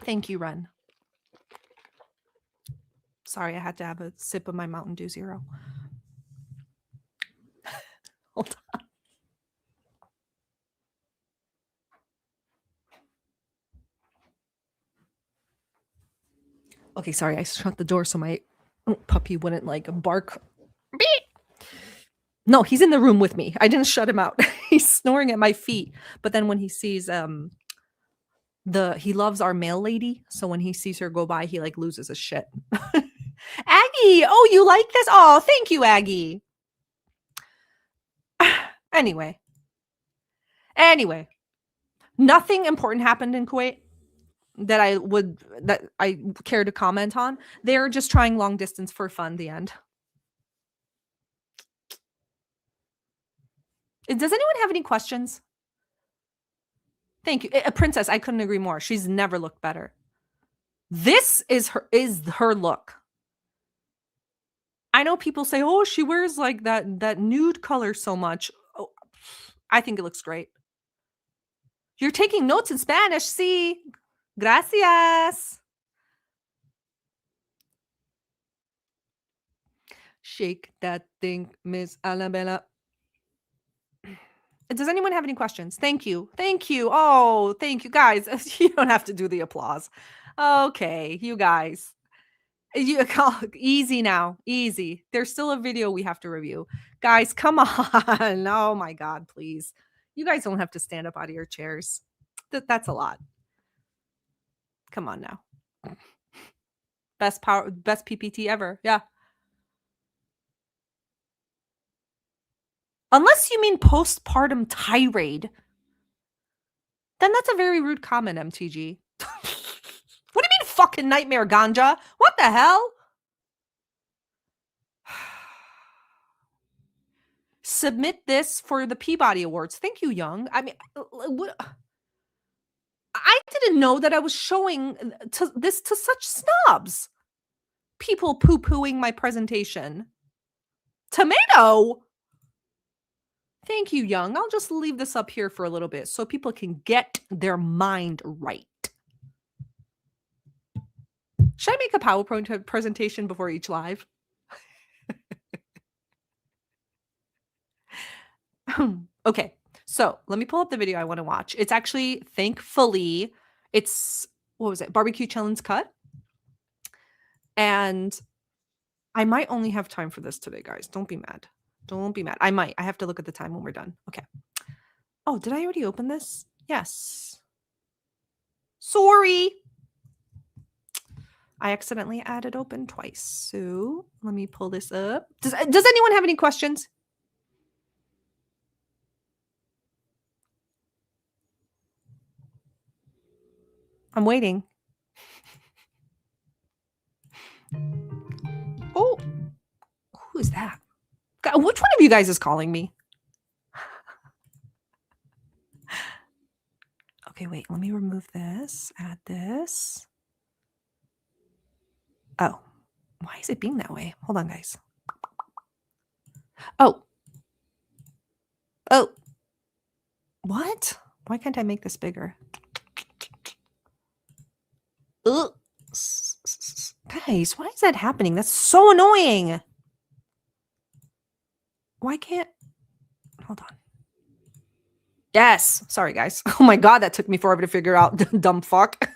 Thank you, Ren. Sorry, I had to have a sip of my Mountain Dew Zero. Hold on. Okay, sorry, I shut the door so my puppy wouldn't like bark. No, he's in the room with me. I didn't shut him out. He's snoring at my feet. But then when he sees he loves our mail lady, so when he sees her go by, he like loses his shit. Aggie, oh, you like this? Oh, thank you, Aggie. Anyway, nothing important happened in Kuwait that I care to comment on. They're just trying long distance for fun. The end. Does anyone have any questions? Thank you. Princess, I couldn't agree more. She's never looked better. This is her look. I know people say, oh, she wears like that nude color so much. Oh, I think it looks great. You're taking notes in Spanish. Sí. Gracias. Shake that thing, Miss Alabella. Does anyone have any questions? Thank you. Thank you. Oh, thank you, guys. You don't have to do the applause. Okay, you guys. Easy now. Easy. There's still a video we have to review. Guys, come on. Oh my God, please. You guys don't have to stand up out of your chairs. That's a lot. Come on now. Best PPT ever. Yeah. Unless you mean postpartum tirade, then that's a very rude comment, MTG. What do you mean fucking nightmare ganja? What the hell? Submit this for the Peabody Awards. Thank you, Young. I mean, I didn't know that I was showing this to such snobs. People poo-pooing my presentation. Tomato! Thank you, Young. I'll just leave this up here for a little bit so people can get their mind right. Should I make a PowerPoint presentation before each live? Okay, so let me pull up the video I want to watch. It's actually, thankfully, what was it? Barbecue Challenge Cut. And I might only have time for this today, guys. Don't be mad. Don't be mad. I might. I have to look at the time when we're done. Okay. Oh, did I already open this? Yes. Sorry. I accidentally added open twice. So let me pull this up. Does anyone have any questions? I'm waiting. Oh, who is that? God, which one of you guys is calling me? Okay, wait. Let me remove this. Add this. Oh, why is it being that way? Hold on, guys. Oh. Oh. What? Why can't I make this bigger? Ugh. Guys, why is that happening? That's so annoying. Why can't... Hold on. Yes. Sorry, guys. Oh my God, that took me forever to figure out. Dumb fuck.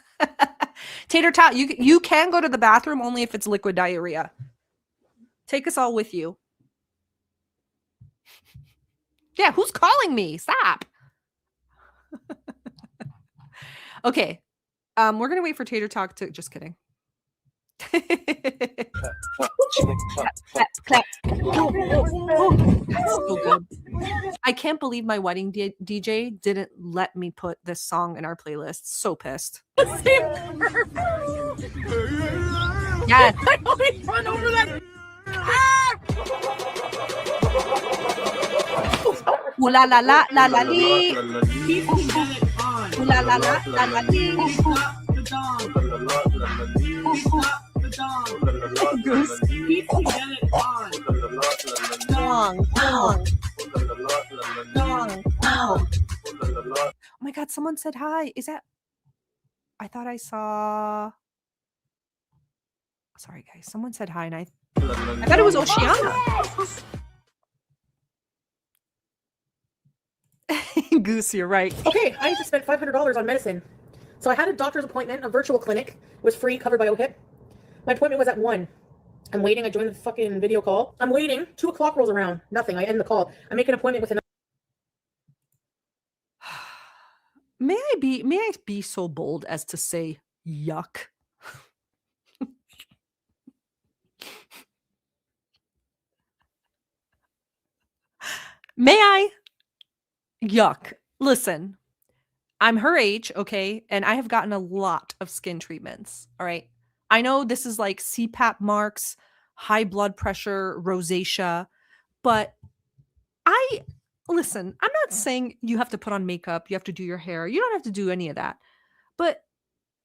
Tater Tot, you can go to the bathroom only if it's liquid diarrhea. Take us all with you. Yeah, who's calling me? Stop. Okay. We're gonna wait for Tater Talk to... Just kidding. Clap, clap. Oh, that's so good. I can't believe my wedding DJ didn't let me put this song in our playlist. So pissed. Yes. I always run over that. Ooh la la la la la lee. Ooh la la la la la lee. Goose. Dong, dong. Dong, dong. Oh my God, someone said hi. Is that... I thought I saw... Sorry, guys. Someone said hi and I thought it was Oceana. Goose, you're right. Okay, I just spent $500 on medicine. So I had a doctor's appointment, a virtual clinic. It was free, covered by OHIP. My appointment was at 1. I'm waiting. I joined the fucking video call. I'm waiting. 2 o'clock rolls around. Nothing. I end the call. I make an appointment with another. May I be so bold as to say yuck? May I? Yuck. Listen, I'm her age, okay? And I have gotten a lot of skin treatments, all right? I know this is like CPAP marks, high blood pressure, rosacea, but listen, I'm not saying you have to put on makeup, you have to do your hair, you don't have to do any of that. But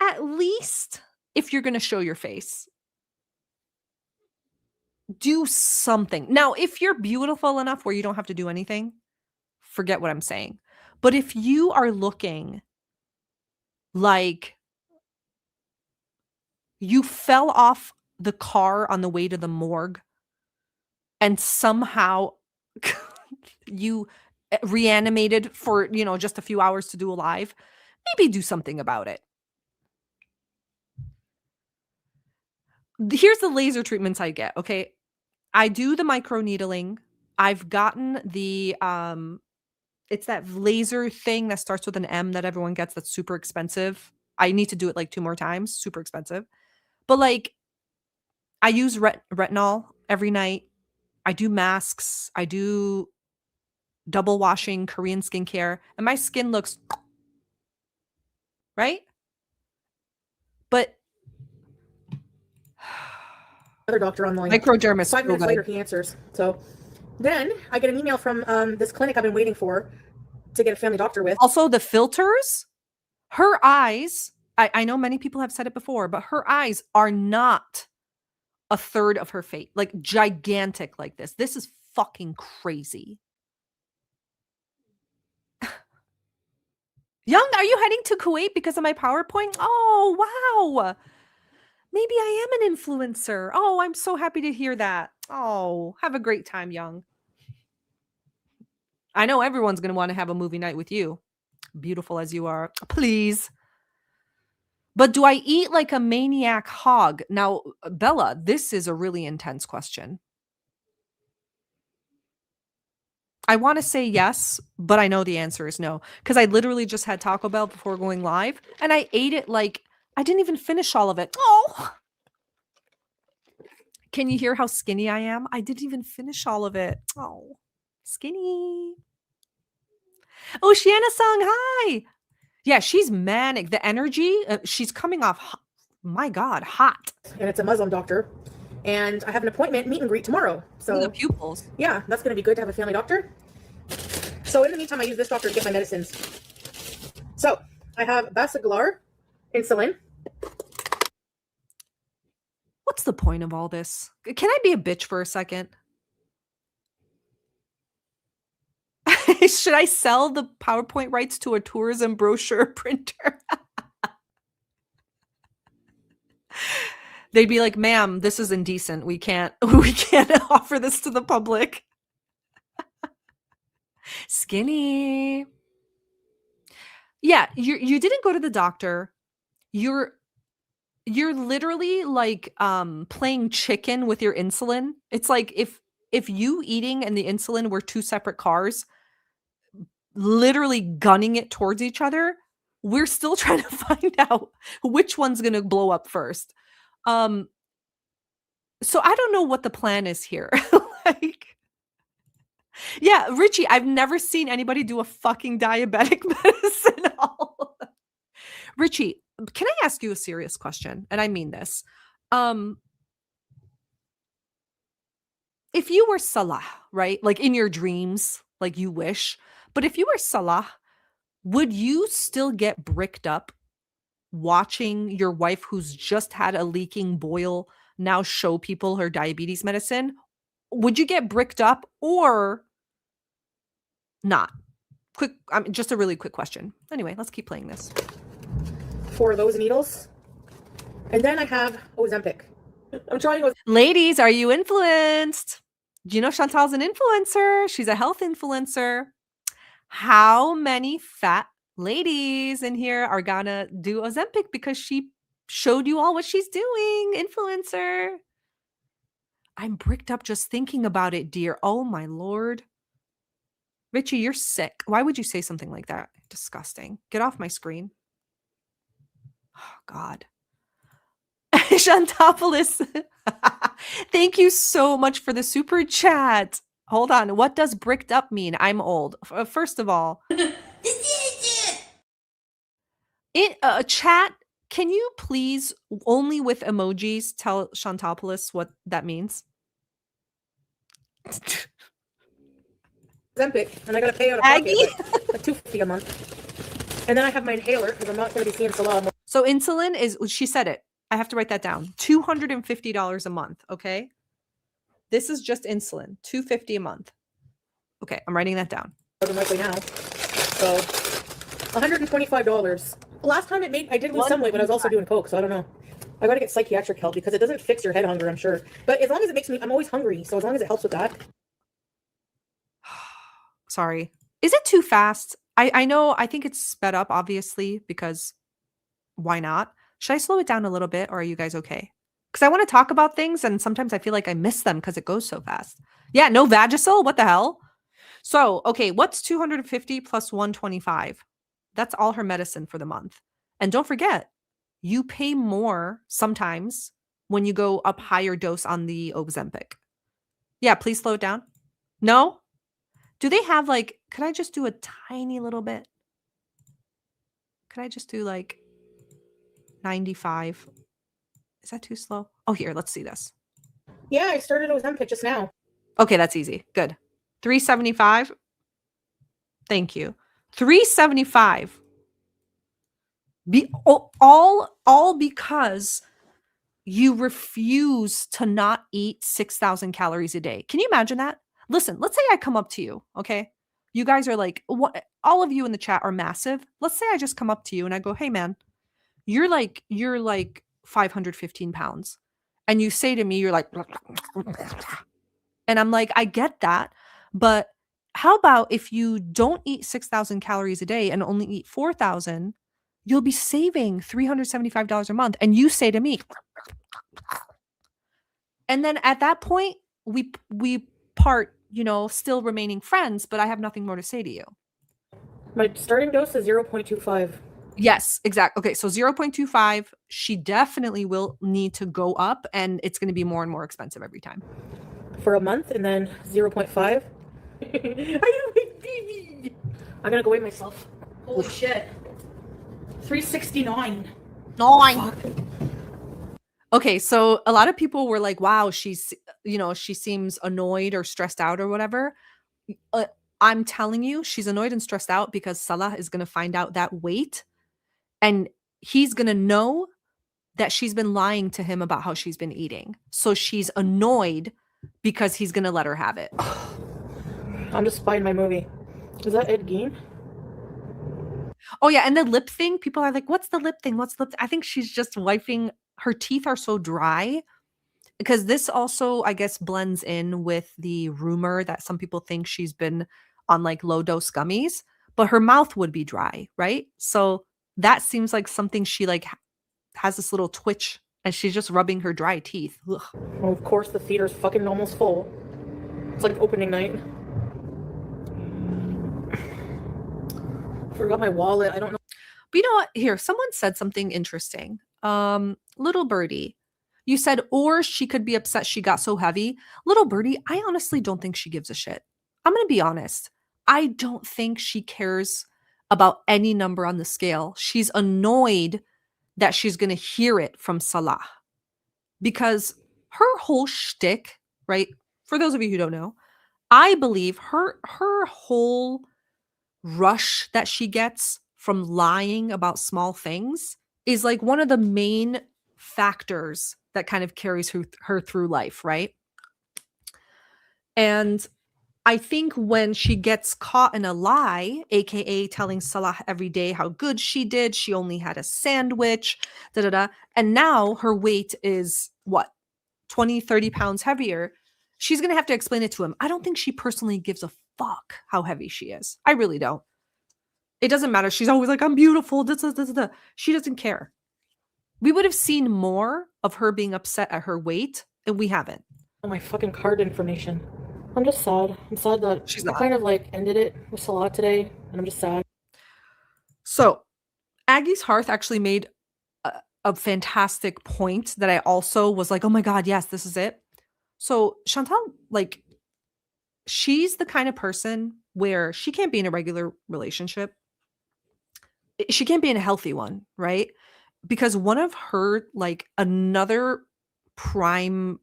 at least if you're going to show your face, do something. Now, if you're beautiful enough where you don't have to do anything, forget what I'm saying. But if you are looking like you fell off the car on the way to the morgue and somehow you reanimated for, just a few hours to do alive, maybe do something about it. Here's the laser treatments I get, okay? I do the micro needling. I've gotten the it's that laser thing that starts with an M that everyone gets that's super expensive. I need to do it like 2 more times, super expensive. But like I use retinol every night. I do masks. I do double washing, Korean skincare, and my skin looks right? But Other doctor online. Microdermis. 5 minutes later, he answers. So then I get an email from this clinic I've been waiting for to get a family doctor with. Also, the filters, her eyes, I know many people have said it before, but her eyes are not a third of her face, like gigantic like this. This is fucking crazy. Young, are you heading to Kuwait because of my PowerPoint? Oh, wow. Maybe I am an influencer. Oh, I'm so happy to hear that. Oh, have a great time, Young. I know everyone's going to want to have a movie night with you. Beautiful as you are. Please. But do I eat like a maniac hog? Now, Bella, this is a really intense question. I want to say yes, but I know the answer is no. Because I literally just had Taco Bell before going live, and I ate it like I didn't even finish all of it. Oh! Can you hear how skinny I am? I didn't even finish all of it. Oh, skinny. Oceana-sung, hi! Yeah, she's manic. The energy, she's coming off, my God, hot. And it's a Muslim doctor. And I have an appointment, meet and greet tomorrow. So the pupils. Yeah, that's going to be good to have a family doctor. So in the meantime, I use this doctor to get my medicines. So I have Basaglar, insulin. What's the point of all this? Can I be a bitch for a second? Should I sell the PowerPoint rights to a tourism brochure printer? They'd be like, ma'am, this is indecent. We can't offer this to the public. Skinny. Yeah, you didn't go to the doctor. You're literally like playing chicken with your insulin. It's like if you eating and the insulin were two separate cars, literally gunning it towards each other, we're still trying to find out which one's going to blow up first. So I don't know what the plan is here. Like, yeah, Richie, I've never seen anybody do a fucking diabetic medicine. Richie, can I ask you a serious question? And I mean this. If you were Salah, right? Like in your dreams, like you wish, but if you were Salah, would you still get bricked up watching your wife who's just had a leaking boil now show people her diabetes medicine? Would you get bricked up or not? Quick, just a really quick question. Anyway, let's keep playing this. For those needles. And then I have Ozempic. I'm trying to... Ladies, are you influenced? Do you know Chantal's an influencer? She's a health influencer. How many fat ladies in here are gonna do Ozempic because she showed you all what she's doing? Influencer. I'm bricked up just thinking about it, dear. Oh my Lord. Richie, you're sick. Why would you say something like that? Disgusting. Get off my screen. Oh God. Shantopoulos. Thank you so much for the super chat. Hold on. What does bricked up mean? I'm old. First of all, chat, can you please, only with emojis, tell Shantopoulos what that means? Ozempic, and I gotta pay out of pocket like $250 a month. And then I have my inhaler because I'm not going to be seeing Salah. So insulin is, she said it. I have to write that down. $250 a month. Okay. This is just insulin. $250 a month. Okay. I'm writing that down. Likely now. So $125. Last time I did lose some weight, but I was also doing coke. So I don't know. I got to get psychiatric help because it doesn't fix your head hunger, I'm sure. But as long as it makes me, I'm always hungry. So as long as it helps with that. Sorry. Is it too fast? I know, I think it's sped up, obviously, because why not? Should I slow it down a little bit, or are you guys okay? Because I want to talk about things, and sometimes I feel like I miss them because it goes so fast. Yeah, no Vagisil? What the hell? So, okay, what's 250 plus 125? That's all her medicine for the month. And don't forget, you pay more sometimes when you go up higher dose on the Ozempic. Yeah, please slow it down. No? Do they have like, could I just do a tiny little bit? Could I just do like 95? Is that too slow? Oh, here, let's see this. Yeah, I started Ozempic just now. Okay, that's easy. Good. 375. Thank you. 375. All because you refuse to not eat 6,000 calories a day. Can you imagine that? Listen, let's say I come up to you, okay? You guys are like, what? All of you in the chat are massive. Let's say I just come up to you and I go, hey man, you're like 515 pounds. And you say to me, you're like, and I'm like, I get that. But how about if you don't eat 6,000 calories a day and only eat 4,000, you'll be saving $375 a month. And you say to me, and then at that point, we part, you know, still remaining friends, but I have nothing more to say to you. My starting dose is 0.25. Yes, exactly. Okay, so 0.25, she definitely will need to go up, and it's going to be more and more expensive every time. For a month, and then 0.5. I'm going to go weigh myself. Holy shit. 369. Okay, so a lot of people were like, wow, she's, you know, she seems annoyed or stressed out or whatever. I'm telling you, she's annoyed and stressed out because Salah is going to find out that weight, and he's going to know that she's been lying to him about how she's been eating. So she's annoyed because he's going to let her have it. I'm just buying my movie. Is that Ed Gein? Oh yeah, and the lip thing, people are like, "What's the lip thing? What's the lip?" I think she's just wiping her teeth are so dry because this also, I guess, blends in with the rumor that some people think she's been on like low dose gummies, but her mouth would be dry, right? So that seems like something she like has this little twitch and she's just rubbing her dry teeth. Ugh. Well, of course, the theater's fucking almost full. It's like opening night. Forgot my wallet. I don't know. But you know what? Here, someone said something interesting. Little birdie, you said, or she could be upset she got so heavy. Little birdie, I honestly don't think she gives a shit. I'm going to be honest. I don't think she cares about any number on the scale. She's annoyed that she's going to hear it from Salah because her whole shtick, right? For those of you who don't know, I believe her whole rush that she gets from lying about small things is like one of the main factors that kind of carries her through life, right? And I think when she gets caught in a lie, aka telling Salah every day how good she did, she only had a sandwich, da da da, and now her weight is what, 20, 30 pounds heavier. She's going to have to explain it to him. I don't think she personally gives a fuck how heavy she is. I really don't. It doesn't matter. She's always like, I'm beautiful. She doesn't care. We would have seen more of her being upset at her weight, and we haven't. My fucking card information. I'm just sad. I'm sad that She's I not. kind of like ended it with Salah today, and I'm just sad. So, Aggie's Hearth actually made a fantastic point that I also was like, oh my God, yes, this is it. So, Chantal, like, she's the kind of person where she can't be in a regular relationship. She can't be in a healthy one, right? Because one of her, like, another prime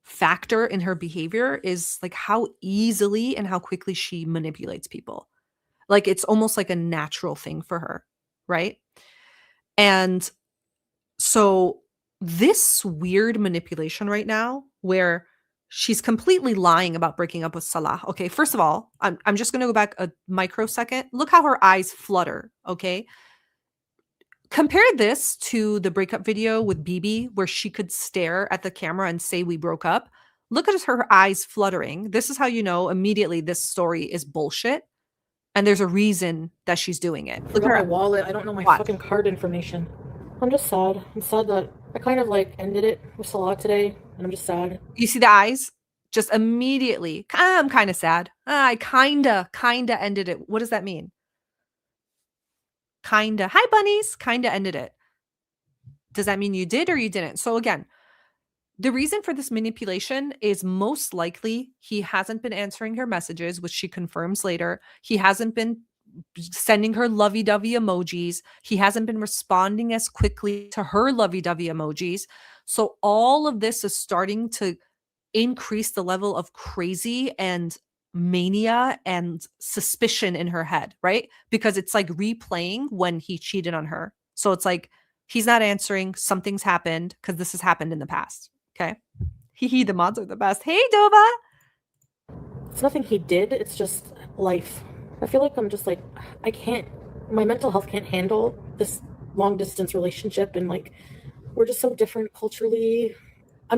factor in her behavior is like how easily and how quickly she manipulates people. Like, it's almost like a natural thing for her, right? And so this weird manipulation right now where she's completely lying about breaking up with Salah. Okay, first of all, I'm just going to go back a microsecond. Look how her eyes flutter, okay? Compare this to the breakup video with Bibi where she could stare at the camera and say we broke up. Look at her eyes fluttering. This is how you know immediately this story is bullshit. And there's a reason that she's doing it. Look Forgot at my her. wallet. I don't know my Watch. fucking card information. I'm just sad. I'm sad that I kind of like ended it with Salah today, and I'm just sad. You see the eyes? Just immediately. I'm kind of sad. I kinda ended it. What does that mean? Kinda. Hi, bunnies. Kinda ended it. Does that mean you did or you didn't? So again, the reason for this manipulation is most likely he hasn't been answering her messages, which she confirms later. He hasn't been sending her lovey-dovey emojis. He hasn't been responding as quickly to her lovey-dovey emojis. So all of this is starting to increase the level of crazy and mania and suspicion in her head, right? Because it's like replaying when he cheated on her. So it's like he's not answering, something's happened because this has happened in the past. Okay. Hee, the mods are the best. Hey, Dova. It's nothing he did, it's just life. I feel like I'm just like, my mental health can't handle this long distance relationship, and like, we're just so different culturally.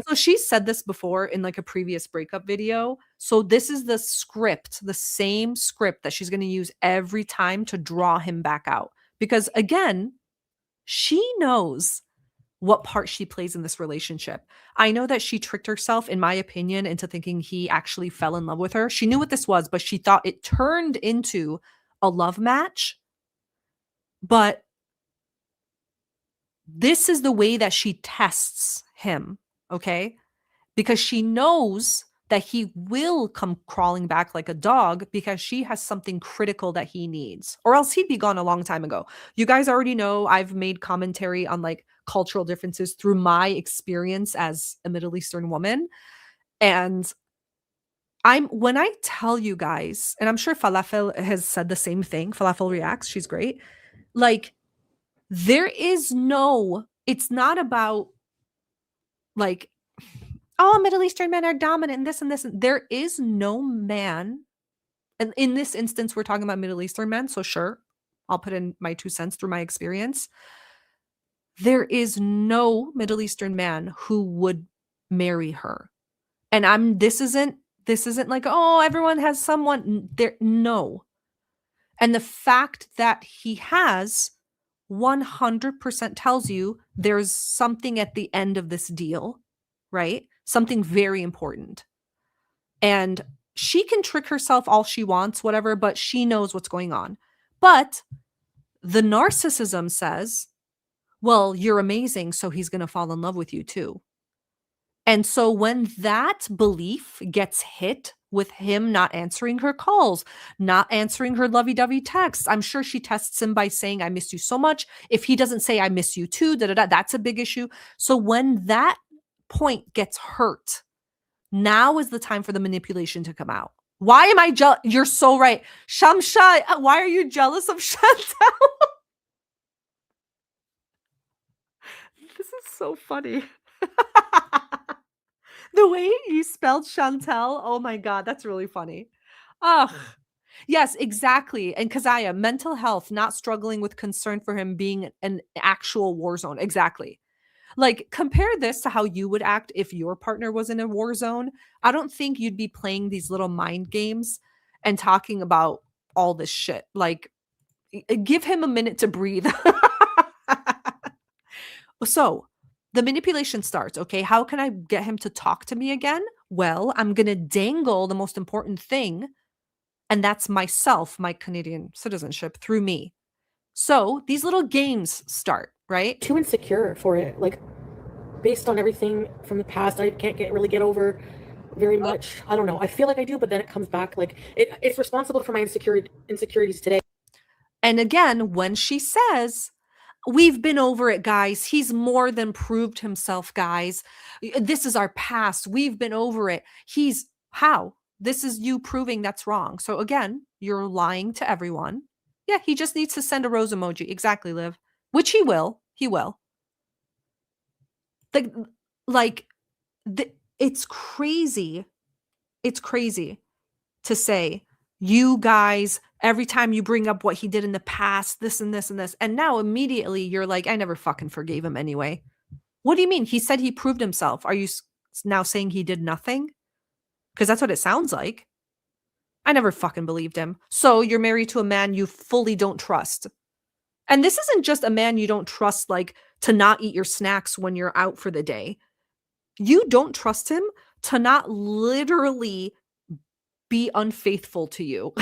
So she said this before in like a previous breakup video. So this is the script, the same script that she's going to use every time to draw him back out. Because again, she knows what part she plays in this relationship. I know that she tricked herself, in my opinion, into thinking he actually fell in love with her. She knew what this was, but she thought it turned into a love match. But this is the way that she tests him, okay? Because she knows that he will come crawling back like a dog because she has something critical that he needs, or else he'd be gone a long time ago. You guys already know I've made commentary on like cultural differences through my experience as a Middle Eastern woman. And when I tell you guys, and I'm sure Falafel has said the same thing, Falafel Reacts, she's great. Like, it's not about like, oh, Middle Eastern men are dominant and this and this. There is no man and in this instance, we're talking about Middle Eastern men. So sure, I'll put in my 2 cents through my experience. There is no Middle Eastern man who would marry her. And this isn't like, oh, everyone has someone there. No. And the fact that he has 100% tells you there's something at the end of this deal, right? Something very important. And she can trick herself all she wants, whatever, but she knows what's going on. But the narcissism says, well, you're amazing, so he's going to fall in love with you too. And so when that belief gets hit with him not answering her calls, not answering her lovey-dovey texts, I'm sure she tests him by saying, I miss you so much. If he doesn't say, I miss you too, that's a big issue. So when that point gets hurt, now is the time for the manipulation to come out. Why am I jealous? You're so right. Shamsha, why are you jealous of Chantel? This is so funny. The way you spelled Chantel, oh my God, that's really funny. Ugh. Yes, exactly. And Kazaya, mental health, not struggling with concern for him being an actual war zone. Exactly. Like, compare this to how you would act if your partner was in a war zone. I don't think you'd be playing these little mind games and talking about all this shit. Like, give him a minute to breathe. So, the manipulation starts, okay? How can I get him to talk to me again? Well, I'm going to dangle the most important thing, and that's myself, my Canadian citizenship, through me. So these little games start, right? Too insecure for it. Like, based on everything from the past, I can't really get over very much. I don't know. I feel like I do, but then it comes back. Like, it's responsible for my insecurities today. And again, when she says, we've been over it, guys. He's more than proved himself, guys. This is our past. We've been over it. How? This is you proving that's wrong. So again, you're lying to everyone. Yeah, he just needs to send a rose emoji. Exactly, Liv. Which he will. He will. It's crazy. It's crazy to say, you guys, every time you bring up what he did in the past, this and this and this, and now immediately you're like, I never fucking forgave him anyway. What do you mean? He said he proved himself. Are you now saying he did nothing? Because that's what it sounds like. I never fucking believed him. So you're married to a man you fully don't trust. And this isn't just a man you don't trust, like, to not eat your snacks when you're out for the day. You don't trust him to not literally be unfaithful to you.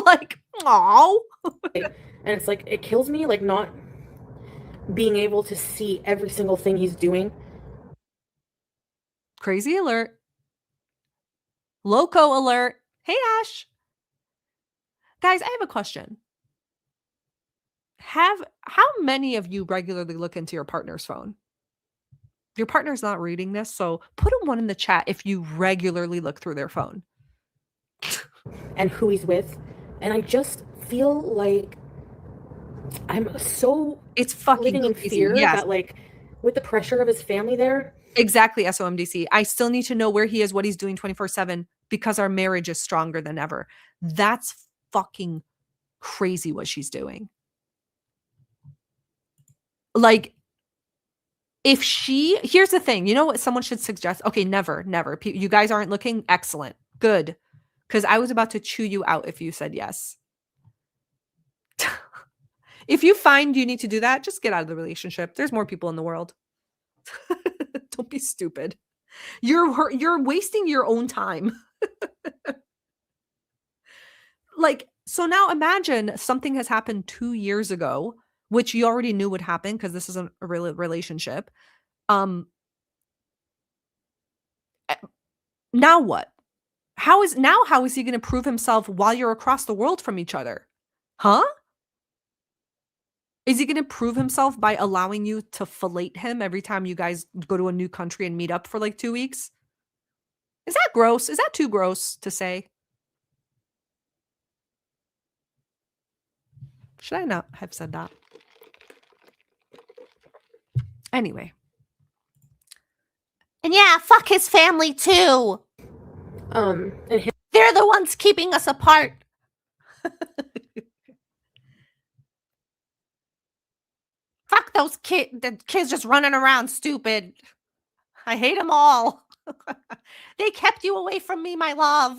Like, oh. And it's like, it kills me, like, not being able to see every single thing he's doing. Crazy alert. Loco alert. Hey, Ash. Guys, I have a question. How many of you regularly look into your partner's phone? Your partner's not reading this, so put a 1 in the chat if you regularly look through their phone. And who he's with. And I just feel like I'm so it's fucking living in fear that, like, with the pressure of his family there. Exactly, SOMDC. I still need to know where he is, what he's doing 24/7, because our marriage is stronger than ever. That's fucking crazy what she's doing. Like, here's the thing, you know what someone should suggest? Okay, never. You guys aren't looking? Excellent. Good. Because I was about to chew you out if you said yes. If you find you need to do that, just get out of the relationship. There's more people in the world. Don't be stupid. You're wasting your own time. Like, so now imagine something has happened 2 years ago, which you already knew would happen because this isn't a real relationship. Now what? How is he going to prove himself while you're across the world from each other? Huh? Is he going to prove himself by allowing you to fillet him every time you guys go to a new country and meet up for like 2 weeks? Is that gross? Is that too gross to say? Should I not have said that? Anyway. And yeah, fuck his family too. And They're the ones keeping us apart. Fuck those the kids just running around stupid. I hate them all. They kept you away from me, my love.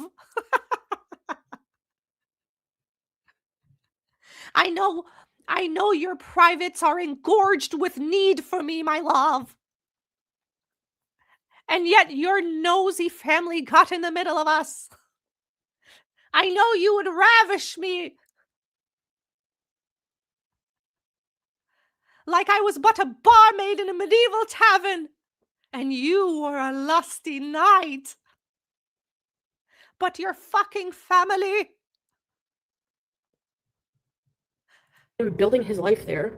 I know your privates are engorged with need for me, my love. And yet your nosy family got in the middle of us. I know you would ravish me like I was but a barmaid in a medieval tavern, and you were a lusty knight. But your fucking family. Building his life there,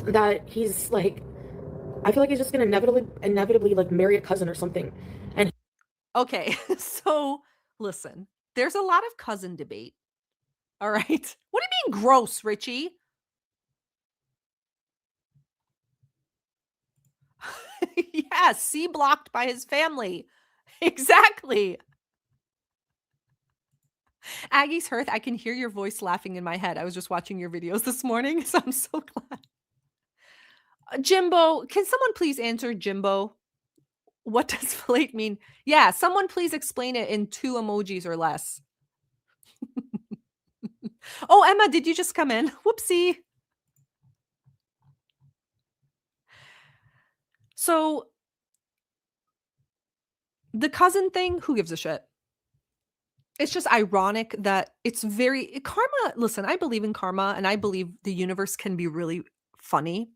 that he's like, I feel like he's just gonna inevitably like marry a cousin or something. And okay, so listen, there's a lot of cousin debate. All right. What do you mean gross, Richie? Yeah, C blocked by his family. Exactly. Aggie's Hearth, I can hear your voice laughing in my head. I was just watching your videos this morning, so I'm so glad. Jimbo, can someone please answer Jimbo? What does flake mean? Yeah, someone please explain it in 2 emojis or less. Oh, Emma, did you just come in? Whoopsie. So, the cousin thing, who gives a shit? It's just ironic that it's very karma. Listen, I believe in karma and I believe the universe can be really funny.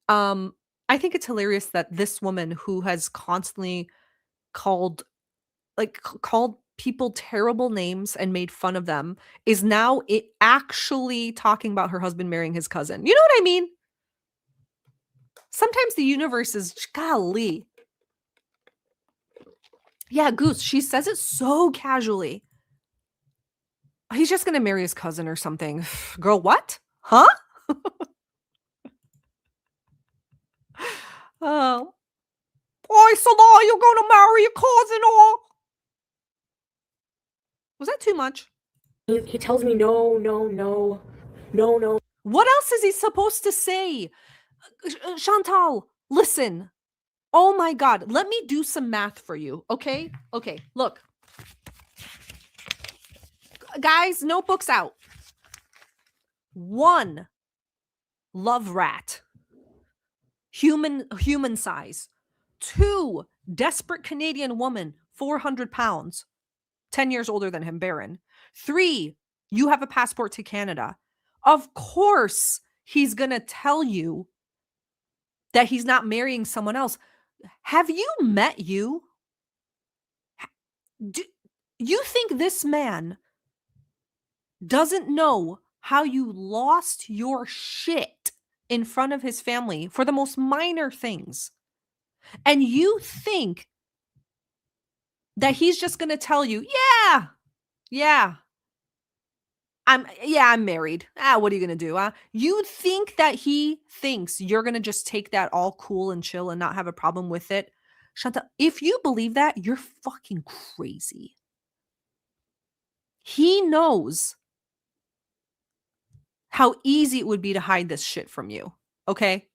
I think it's hilarious that this woman who has constantly called called people terrible names and made fun of them is now actually talking about her husband marrying his cousin. You know what I mean? Sometimes the universe is golly. Yeah, Goose, she says it so casually. He's just going to marry his cousin or something. Girl, what? Huh? Oh. Oi, Salah, you're going to marry your cousin, or? Was that too much? he tells me no. What else is he supposed to say? Chantal, listen. Oh my God, let me do some math for you, okay? Okay, look. Guys, notebooks out. 1, love rat. Human size. 2, desperate Canadian woman, 400 pounds, 10 years older than him, Baron. 3, you have a passport to Canada. Of course, he's going to tell you that he's not marrying someone else. Have you met you? Do you think this man doesn't know how you lost your shit in front of his family for the most minor things? And you think that he's just going to tell you, yeah, I'm married. What are you going to do? You think that he thinks you're going to just take that all cool and chill and not have a problem with it? Shanta, if you believe that, you're fucking crazy. He knows how easy it would be to hide this shit from you. Okay?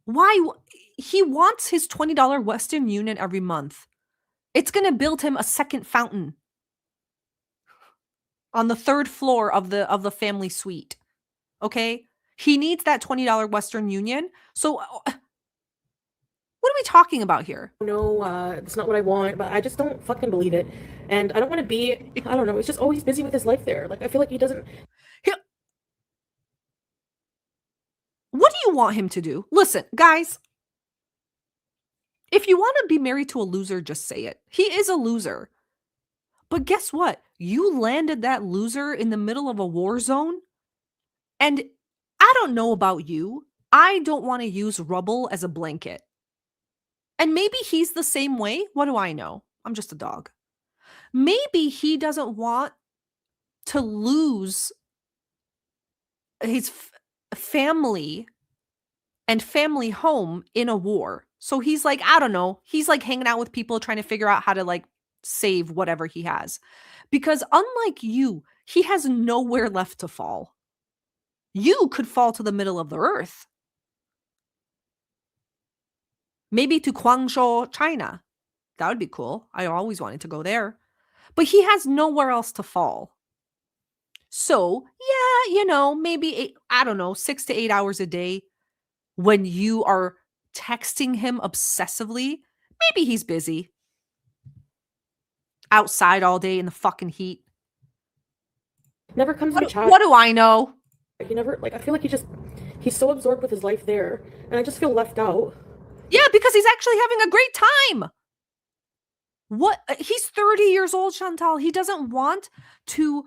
Why? He wants his $20 Western Union every month. It's going to build him a second fountain on the 3rd floor of the family suite. Okay? He needs that $20 Western Union. So what are we talking about here? No, it's not what I want, but I just don't fucking believe it. And I don't want to be, I don't know, he's just always busy with his life there. Like, I feel like he doesn't. What do you want him to do? Listen, guys, if you want to be married to a loser, just say it. He is a loser. But guess what? You landed that loser in the middle of a war zone. And I don't know about you. I don't want to use rubble as a blanket. And maybe he's the same way. What do I know? I'm just a dog. Maybe he doesn't want to lose his family and family home in a war. So he's like, I don't know. He's like hanging out with people trying to figure out how to like save whatever he has. Because unlike you, he has nowhere left to fall. You could fall to the middle of the earth. Maybe to Guangzhou, China. That would be cool. I always wanted to go there. But he has nowhere else to fall. So, yeah, you know, maybe, I don't know, 6 to 8 hours a day when you are texting him obsessively, maybe he's busy. Outside all day in the fucking heat. Never comes to chat. What do I know? He never, like, I feel like he's so absorbed with his life there, and I just feel left out. Yeah, because he's actually having a great time. What? He's 30 years old, Chantal. He doesn't want to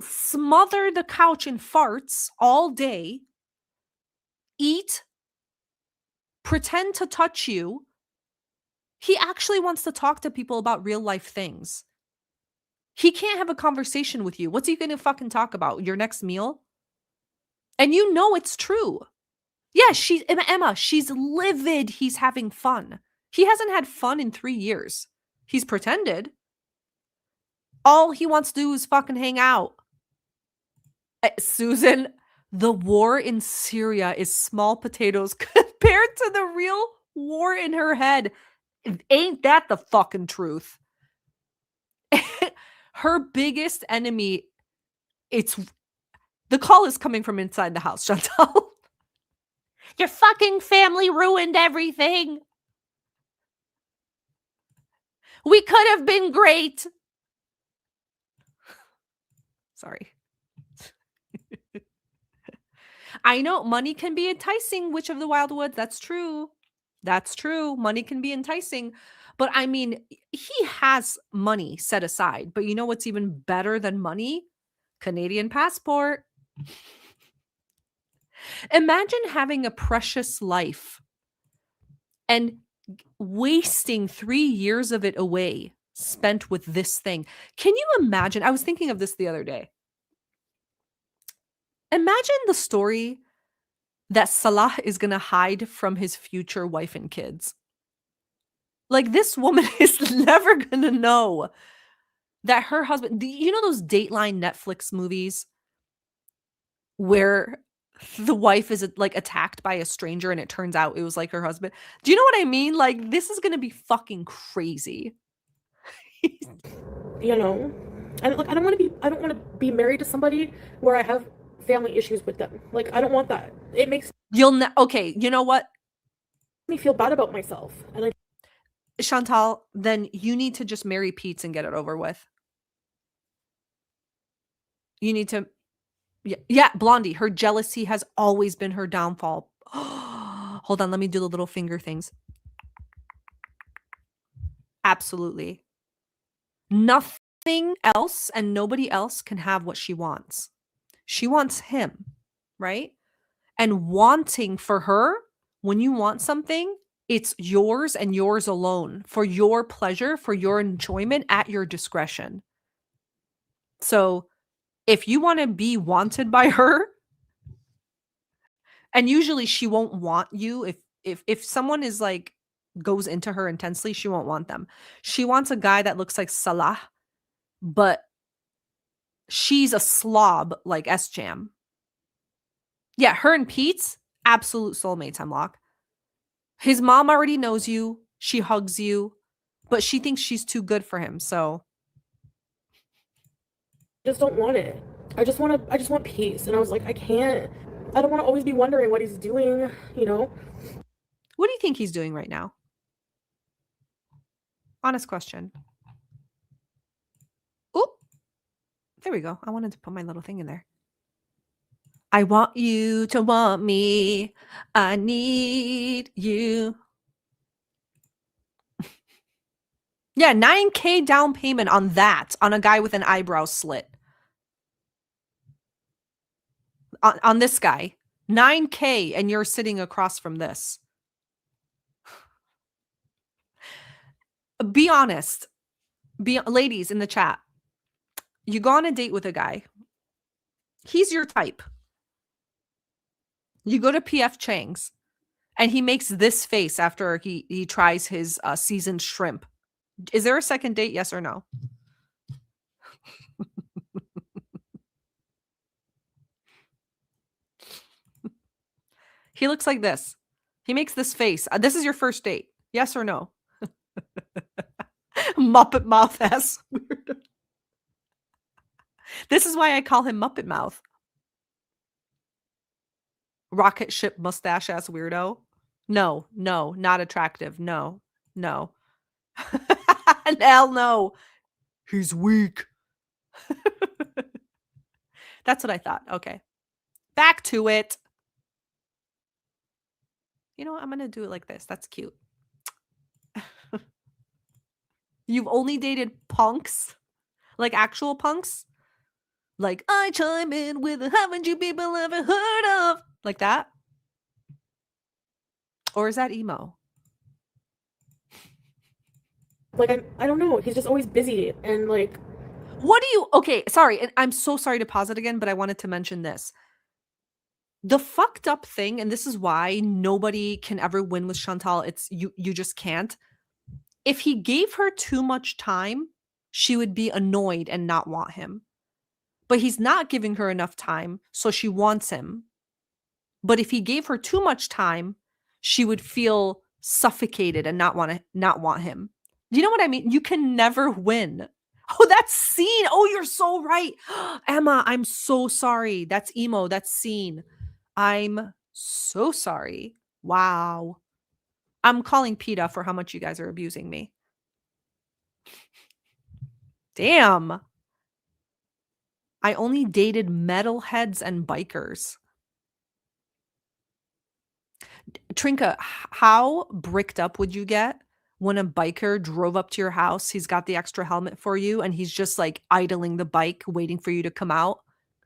smother the couch in farts all day, eat, pretend to touch you. He actually wants to talk to people about real life things. He can't have a conversation with you. What's he going to fucking talk about? Your next meal? And you know it's true. Yeah, Emma, she's livid he's having fun. He hasn't had fun in 3 years. He's pretended. All he wants to do is fucking hang out. Susan, the war in Syria is small potatoes compared to the real war in her head. Ain't that the fucking truth? Her biggest enemy, the call is coming from inside the house, Chantal. Your fucking family ruined everything. We could have been great. Sorry. I know money can be enticing, Witch of the Wildwood. That's true. That's true. Money can be enticing. But I mean, he has money set aside. But you know what's even better than money? Canadian passport. Imagine having a precious life and wasting 3 years of it away spent with this thing. Can you imagine? I was thinking of this the other day. Imagine the story that Salah is going to hide from his future wife and kids. Like, this woman is never going to know that her husband, you know those Dateline Netflix movies where the wife is like attacked by a stranger and it turns out it was like her husband? Do you know what I mean? Like, this is going to be fucking crazy. You know, and look, I don't want to be married to somebody where I have family issues with them. Like, I don't want that. It makes okay, you know what? Me feel bad about myself. And Chantal, then you need to just marry Pete and get it over with. You need to, yeah, Blondie, her jealousy has always been her downfall. Hold on, let me do the little finger things. Absolutely. Nothing else and nobody else can have what she wants. She wants him, right? And wanting for her, when you want something, it's yours and yours alone, for your pleasure, for your enjoyment, at your discretion. So if you want to be wanted by her, and usually she won't want you, if someone is like, goes into her intensely, she won't want them. She wants a guy that looks like Salah, but she's a slob like S-Jam. Yeah, her and Pete's absolute soulmates, Hemlock. His mom already knows you. She hugs you, but she thinks she's too good for him, so. I just don't want it. I just want peace. And I was like, I don't want to always be wondering what he's doing, you know? What do you think he's doing right now? Honest question. Oop. There we go. I wanted to put my little thing in there. I want you to want me. I need you. Yeah, $9,000 down payment on that, on a guy with an eyebrow slit. On this guy. $9,000 and you're sitting across from this. Be honest. Ladies in the chat. You go on a date with a guy. He's your type. You go to PF Chang's and he makes this face after he tries his seasoned shrimp. Is there a second date? Yes or no? He looks like this. He makes this face. This is your first date. Yes or no? Muppet mouth ass weirdo. This is why I call him Muppet Mouth. Rocket ship mustache ass weirdo. No, not attractive. No. Hell no. He's weak. That's what I thought. Okay. Back to it. You know what? I'm going to do it like this. That's cute. You've only dated punks? Like actual punks? Like, I chime in with a haven't you people ever heard of? Like that? Or is that emo? Like, I don't know. He's just always busy. And like... What do you... Okay, sorry. And I'm so sorry to pause it again, but I wanted to mention this. The fucked up thing, and this is why nobody can ever win with Chantal. It's you just can't. If he gave her too much time, she would be annoyed and not want him. But he's not giving her enough time, so she wants him. But if he gave her too much time, she would feel suffocated and not want him. You know what I mean? You can never win. Oh, that's scene. Oh, you're so right. Emma, I'm so sorry. That's emo. That's scene. I'm so sorry. Wow. I'm calling PETA for how much you guys are abusing me. Damn. I only dated metalheads and bikers. Trinka, how bricked up would you get when a biker drove up to your house? He's got the extra helmet for you and he's just like idling the bike, waiting for you to come out.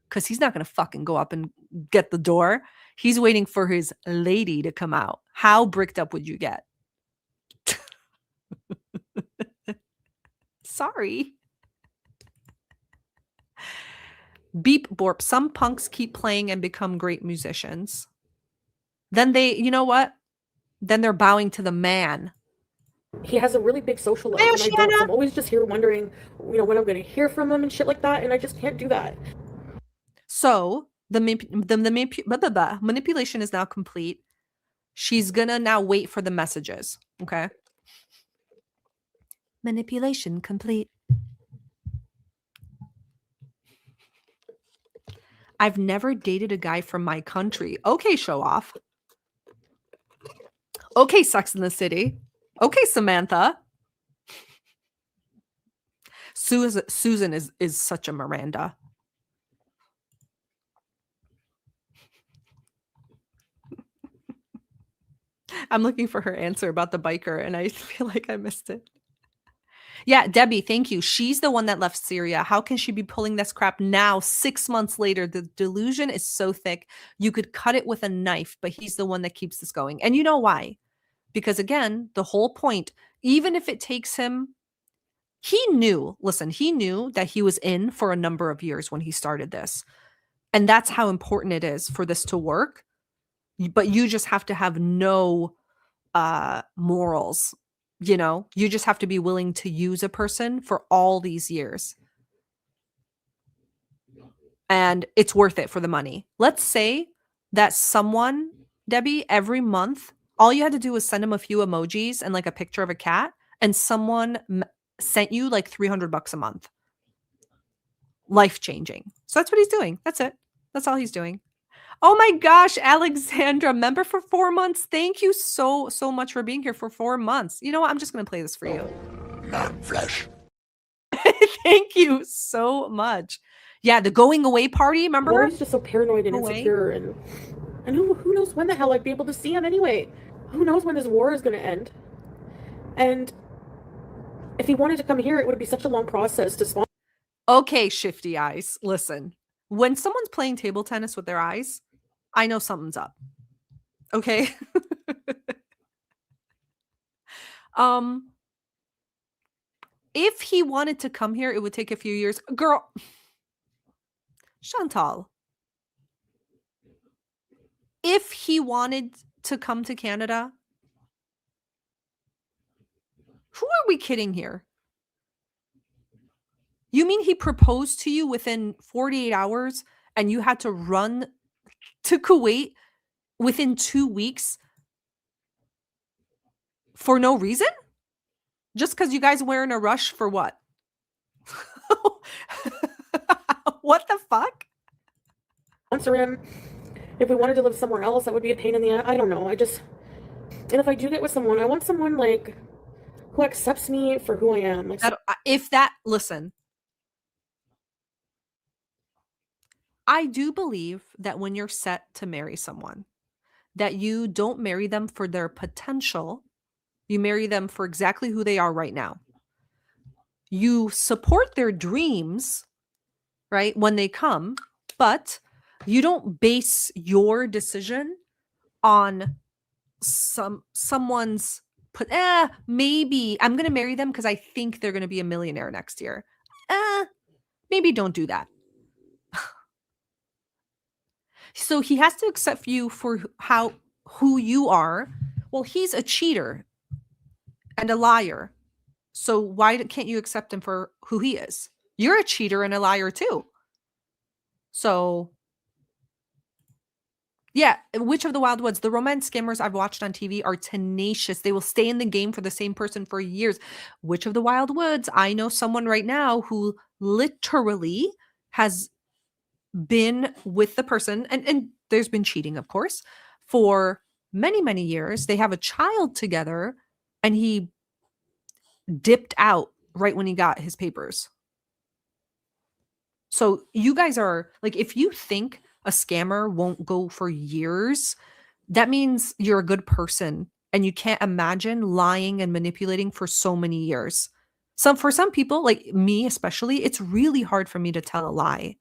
Because he's not going to fucking go up and get the door. He's waiting for his lady to come out. How bricked up would you get? Sorry. Beep borp. Some punks keep playing and become great musicians. Then they, you know what? Then they're bowing to the man. He has a really big social life, and I don't. So I'm always just here wondering, when I'm going to hear from him and shit like that, and I just can't do that. So the manipulation is now complete. She's gonna now wait for the messages. Okay. Manipulation complete. I've never dated a guy from my country. Okay, show off. Okay, Sex in the City. Okay, Samantha. Susan is such a Miranda. I'm looking for her answer about the biker, and I feel like I missed it. Yeah, Debbie, thank you. She's the one that left Syria. How can she be pulling this crap now, 6 months later? The delusion is so thick. You could cut it with a knife, but he's the one that keeps this going. And you know why? Because again, the whole point, even if it takes him, he knew that he was in for a number of years when he started this. And that's how important it is for this to work. But you just have to have no morals. You just have to be willing to use a person for all these years. And it's worth it for the money. Let's say that someone, Debbie, every month, all you had to do was send them a few emojis and like a picture of a cat, and someone sent you like $300 a month. Life-changing. So that's what he's doing. That's it. That's all he's doing. Oh my gosh, Alexandra, member for 4 months. Thank you so much for being here for 4 months. You know what? I'm just going to play this for you. Non-flesh. Thank you so much. Yeah, the going away party, remember? I'm always just so paranoid and insecure, and who knows when the hell I'd be able to see him anyway. Who knows when this war is going to end. And if he wanted to come here, it would be such a long process to spawn. Okay, shifty eyes. Listen, when someone's playing table tennis with their eyes, I know something's up. Okay? If he wanted to come here, it would take a few years. Girl, Chantal, if he wanted to come to Canada, who are we kidding here? You mean he proposed to you within 48 hours and you had to run to Kuwait within 2 weeks for no reason? Just because you guys were in a rush for what? What the fuck? Answer him. If we wanted to live somewhere else, that would be a pain in the ass. I don't know. And if I do get with someone, I want someone like who accepts me for who I am. Like, Listen, I do believe that when you're set to marry someone, that you don't marry them for their potential. You marry them for exactly who they are right now. You support their dreams, right, when they come, but you don't base your decision on someone's maybe I'm going to marry them because I think they're going to be a millionaire next year. Maybe don't do that. So he has to accept you for who you are. Well, he's a cheater and a liar. So why can't you accept him for who he is? You're a cheater and a liar too. So yeah, Witch of the Wild Woods, the romance scammers I've watched on TV are tenacious. They will stay in the game for the same person for years. Witch of the Wild Woods, I know someone right now who literally has been with the person, and there's been cheating, of course, for many, many years. They have a child together, and he dipped out right when he got his papers. So you guys are like, if you think a scammer won't go for years, that means you're a good person and you can't imagine lying and manipulating for so many years. For some people, like me especially, it's really hard for me to tell a lie,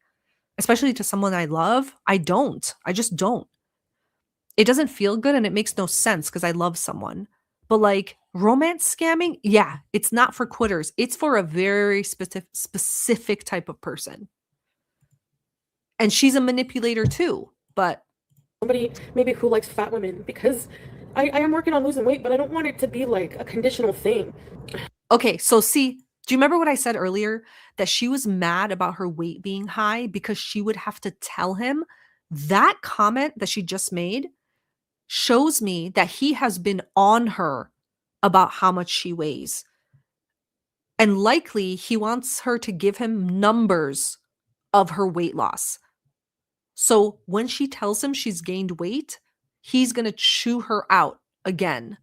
especially to someone I love. I just don't. It doesn't feel good and it makes no sense because I love someone. But like romance scamming, yeah, it's not for quitters. It's for a very specific type of person. And she's a manipulator too, but somebody maybe who likes fat women, because I am working on losing weight, but I don't want it to be like a conditional thing. Okay, so see, do you remember what I said earlier? That she was mad about her weight being high because she would have to tell him? That comment that she just made shows me that he has been on her about how much she weighs. And likely he wants her to give him numbers of her weight loss. So when she tells him she's gained weight, he's going to chew her out again.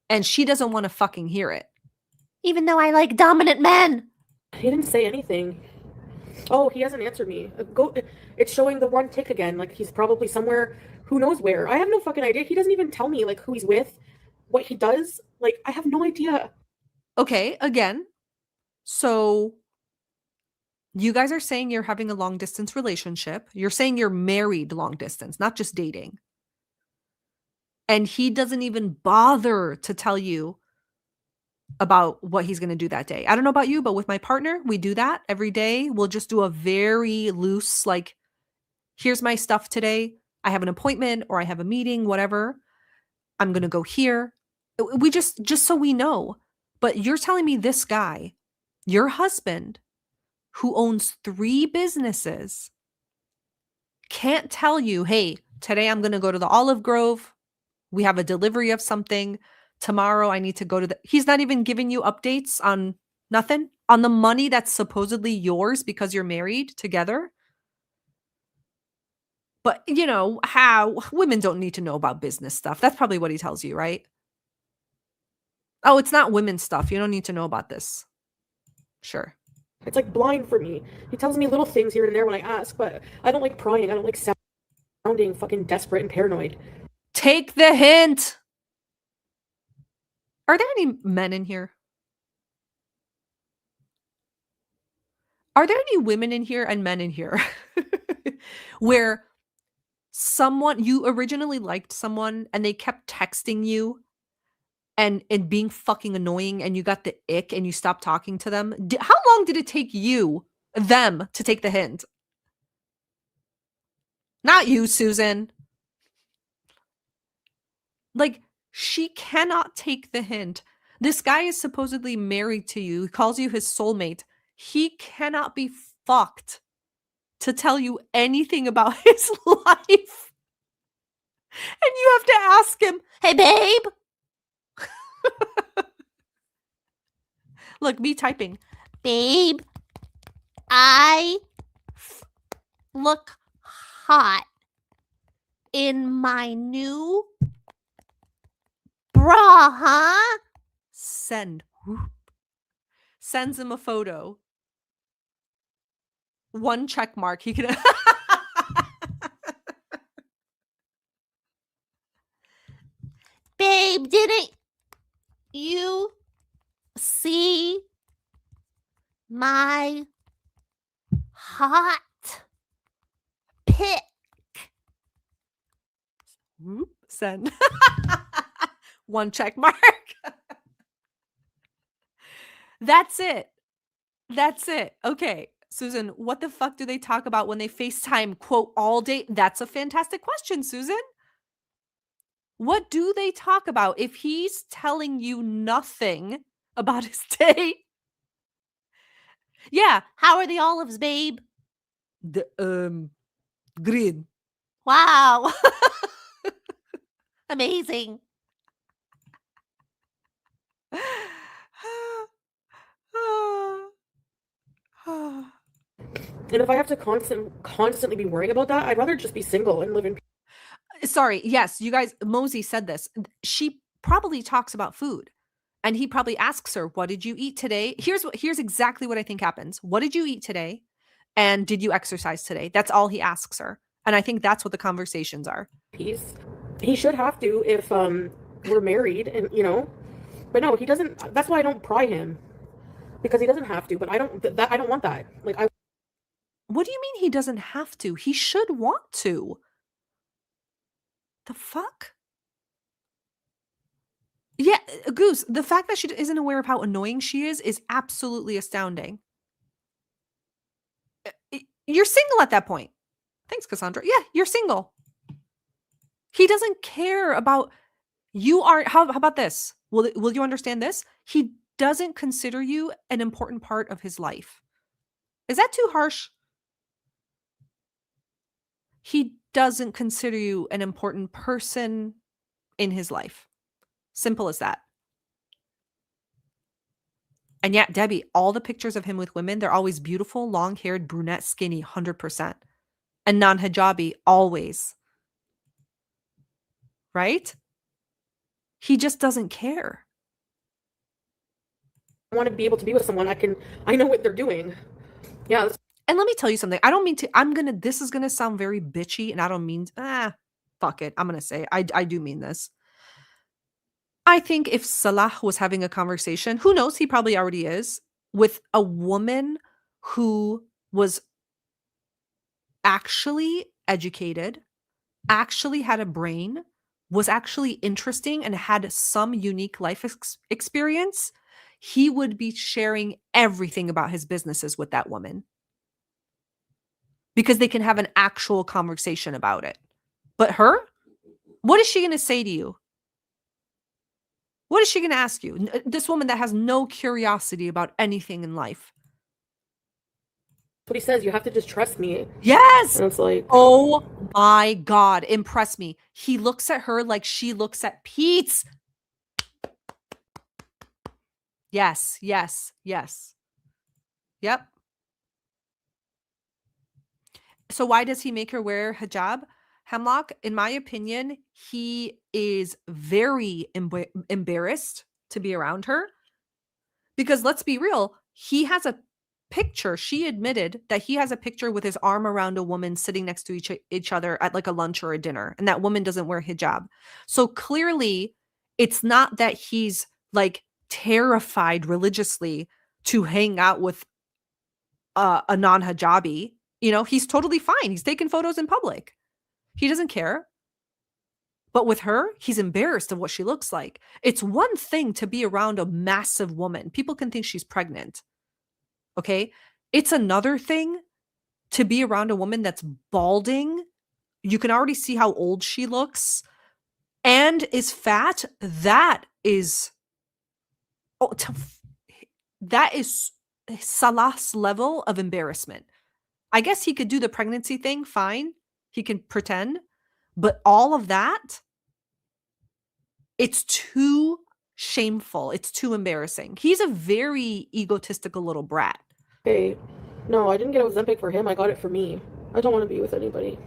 And she doesn't want to fucking hear it. Even though I like dominant men. He didn't say anything. Oh, he hasn't answered me. It's showing the one tick again. Like he's probably somewhere, who knows where. I have no fucking idea. He doesn't even tell me like who he's with, what he does. Like I have no idea. Okay, again. So you guys are saying you're having a long distance relationship. You're saying you're married long distance, not just dating. And he doesn't even bother to tell you about what he's going to do that day. I don't know about you, but with my partner, we do that every day. We'll just do a very loose, like, here's my stuff today. I have an appointment or I have a meeting, whatever. I'm going to go here. We just so we know. But you're telling me this guy, your husband, who owns 3 businesses, can't tell you, hey, today I'm going to go to the Olive Grove. We have a delivery of something. Tomorrow I need to go to he's not even giving you updates on nothing, on the money that's supposedly yours because you're married together. But you know how women don't need to know about business stuff. That's probably what he tells you, right? Oh, it's not women's stuff. You don't need to know about this. Sure. It's like blind for me. He tells me little things here and there when I ask, but I don't like prying. I don't like sounding fucking desperate and paranoid. Take the hint. Are there any men in here? Are there any women in here and men in here where you originally liked someone and they kept texting you and being fucking annoying and you got the ick and you stopped talking to them? How long did it take them to take the hint? Not you, Susan. Like, she cannot take the hint. This guy is supposedly married to you. He calls you his soulmate. He cannot be fucked to tell you anything about his life. you have to ask him, hey, babe. Look, me typing. Babe, I look hot in my new bra, huh? Send. Sends him a photo. 1 check mark. He can. Babe, didn't you see my hot pic? Whoop, send. 1 check mark. That's it. That's it. Okay, Susan, what the fuck do they talk about when they FaceTime, quote, all day? That's a fantastic question, Susan. What do they talk about if he's telling you nothing about his day? Yeah, how are the olives, babe? The green. Wow. Amazing. And if I have to constantly be worrying about that, I'd rather just be single and live in. Sorry, yes, you guys, Mosey said this. She probably talks about food. And he probably asks her, what did you eat today? Here's exactly what I think happens. What did you eat today? And did you exercise today? That's all he asks her. And I think that's what the conversations are. Peace. He should have to if we're married, and but no, he doesn't. That's why I don't pry him, because he doesn't have to. But I don't want that. Like, what do you mean he doesn't have to? He should want to. The fuck? Yeah, Goose, the fact that she isn't aware of how annoying she is absolutely astounding. You're single at that point. Thanks, Cassandra. Yeah, you're single. He doesn't care about you. How about this? Will you understand this? He doesn't consider you an important part of his life. Is that too harsh? He doesn't consider you an important person in his life. Simple as that. And yet, Debbie, all the pictures of him with women, they're always beautiful, long-haired, brunette, skinny, 100%. And non-hijabi, always. Right? He just doesn't care. I want to be able to be with someone I know what they're doing. Yeah. And let me tell you something. I don't mean to, this is going to sound very bitchy, and I don't mean, fuck it. I'm going to say, I do mean this. I think if Salah was having a conversation, who knows, he probably already is, with a woman who was actually educated, actually had a brain, was actually interesting, and had some unique life experience, he would be sharing everything about his businesses with that woman. Because they can have an actual conversation about it. But her? What is she going to say to you? What is she going to ask you? This woman that has no curiosity about anything in life. What he says, you have to just trust me. Yes. And it's like, oh my God, impress me. He looks at her like she looks at Pete's. Yes, yes, yes. Yep. So why does he make her wear hijab? Hemlock, in my opinion, he is very embarrassed to be around her. Because let's be real, he has a picture. She admitted that he has a picture with his arm around a woman sitting next to each other at like a lunch or a dinner. And that woman doesn't wear hijab. So clearly, it's not that he's like terrified religiously to hang out with a non-hijabi. He's totally fine. He's taking photos in public. He doesn't care. But with her, he's embarrassed of what she looks like. It's one thing to be around a massive woman. People can think she's pregnant. Okay? It's another thing to be around a woman that's balding. You can already see how old she looks and is fat. That is Salah's level of embarrassment. I guess he could do the pregnancy thing fine. He can pretend. But all of that, It's too shameful. It's too embarrassing. He's a very egotistical little brat. Hey, no, I didn't get Ozempic for him. I got it for me. I don't want to be with anybody.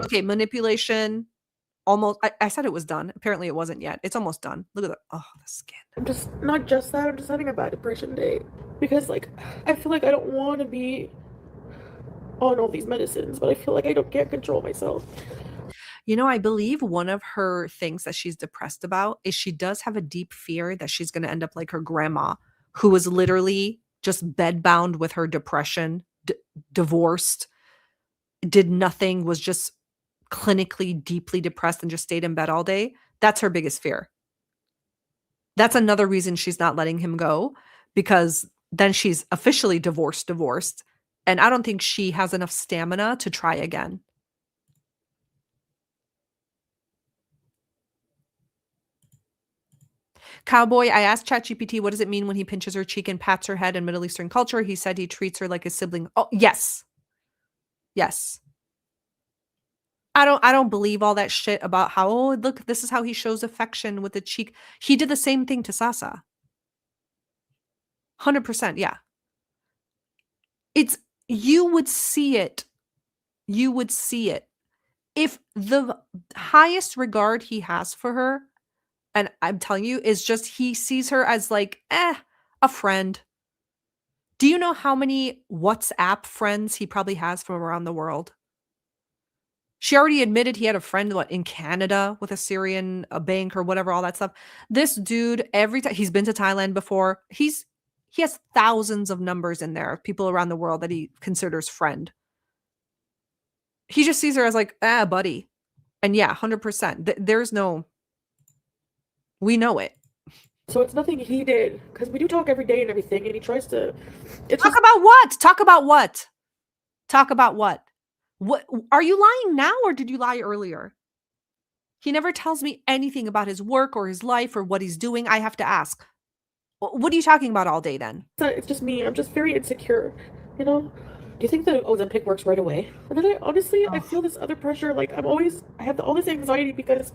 Okay, manipulation. Almost. I said it was done. Apparently it wasn't yet. It's almost done. Look at the, oh, the skin. I'm just, not just that, I'm just having a bad depression day. Because, like, I feel like I don't want to be on all these medicines, but I feel like I can't control myself. You know, I believe one of her things that she's depressed about is she does have a deep fear that she's going to end up like her grandma, who was literally just bedbound with her depression, divorced, did nothing, was just clinically deeply depressed and just stayed in bed all day. That's her biggest fear. That's another reason she's not letting him go, because then she's officially divorced. And I don't think she has enough stamina to try again. Cowboy, I asked ChatGPT, what does it mean when he pinches her cheek and pats her head in Middle Eastern culture? He said he treats her like a sibling. Oh, yes. Yes. I don't believe all that shit about how, oh, look, this is how he shows affection with the cheek. He did the same thing to Sasa. 100%, yeah. It's, you would see it. You would see it. If the highest regard he has for her, and I'm telling you, is just he sees her as like, a friend. Do you know how many WhatsApp friends he probably has from around the world? She already admitted he had a friend in Canada with a Syrian bank or whatever, all that stuff. This dude, every time he's been to Thailand before, he has thousands of numbers in there of people around the world that he considers friend. He just sees her as like, buddy. And yeah, 100%. There's no, we know it. So it's nothing he did, because we do talk every day and everything, and he tries to... Talk about what? Talk about what? Talk about what? What are you lying now, or did you lie earlier? He never tells me anything about his work or his life or what he's doing. I have to ask. What are you talking about all day then? It's just me. I'm just very insecure, you know? Do you think the Ozempic works right away? And then I feel this other pressure. Like, I have all this anxiety because...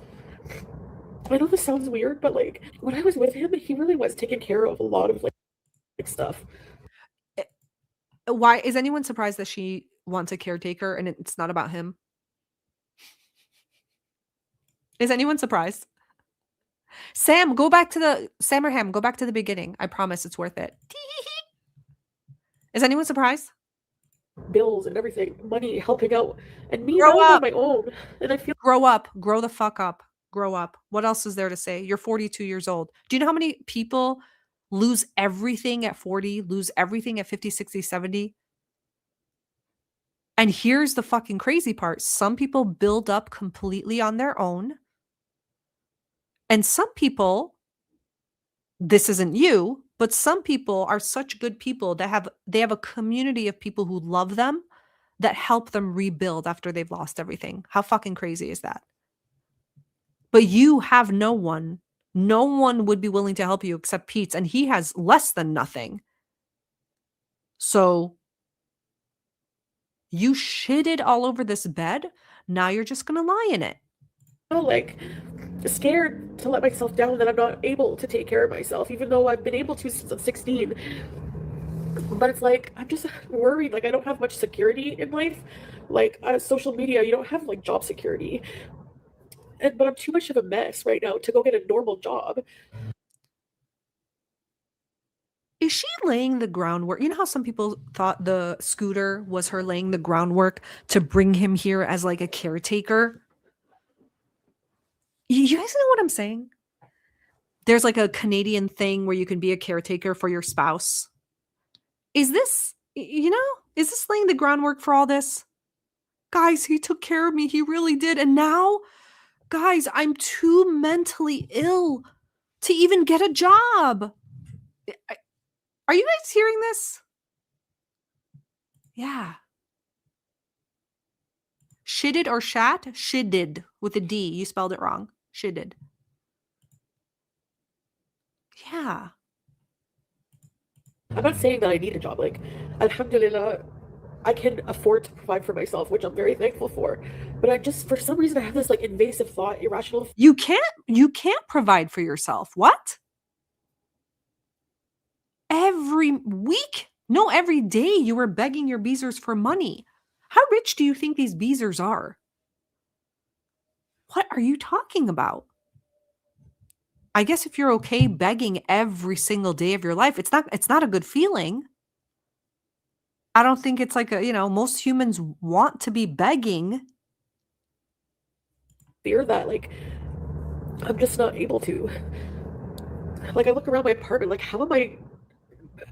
I know this sounds weird, but like, when I was with him, he really was taking care of a lot of like stuff. Why is anyone surprised that she wants a caretaker and it's not about him? Is anyone surprised? Sam, go back to the beginning. I promise it's worth it. Is anyone surprised? Bills and everything, money, helping out, and me Grow now up. on my own. And I feel grow up, grow the fuck up, grow up. What else is there to say? You're 42 years old. Do you know how many people lose everything at 40, lose everything at 50, 60, 70? And here's the fucking crazy part. Some people build up completely on their own. And some people, this isn't you, but some people are such good people that they have a community of people who love them that help them rebuild after they've lost everything. How fucking crazy is that? But you have no one. No one would be willing to help you except Pete's, and he has less than nothing. So you shitted all over this bed. Now you're just going to lie in it. like scared to let myself down, that I'm not able to take care of myself, even though I've been able to since I'm 16. But it's like, I'm just worried, like I don't have much security in life. Like social media, you don't have like job security. But I'm too much of a mess right now to go get a normal job. Is she laying the groundwork? You know how some people thought the scooter was her laying the groundwork to bring him here as like a caretaker? You guys know what I'm saying? There's like a Canadian thing where you can be a caretaker for your spouse. Is this laying the groundwork for all this? Guys, he took care of me. He really did. And now, guys, I'm too mentally ill to even get a job. Are you guys hearing this? Yeah. Shitted or shat? Shidded with a D. You spelled it wrong. Shidded. Yeah. I'm not saying that I need a job. Like, alhamdulillah, I can afford to provide for myself, which I'm very thankful for. But I just, for some reason, I have this like invasive thought, irrational. You can't provide for yourself. What? Every week? No, every day you were begging your beezers for money. How rich do you think these beezers are? What are you talking about? I guess if you're okay begging every single day of your life, it's not a good feeling. I don't think it's like most humans want to be begging. Fear that like I'm just not able to. Like I look around my apartment, like how am I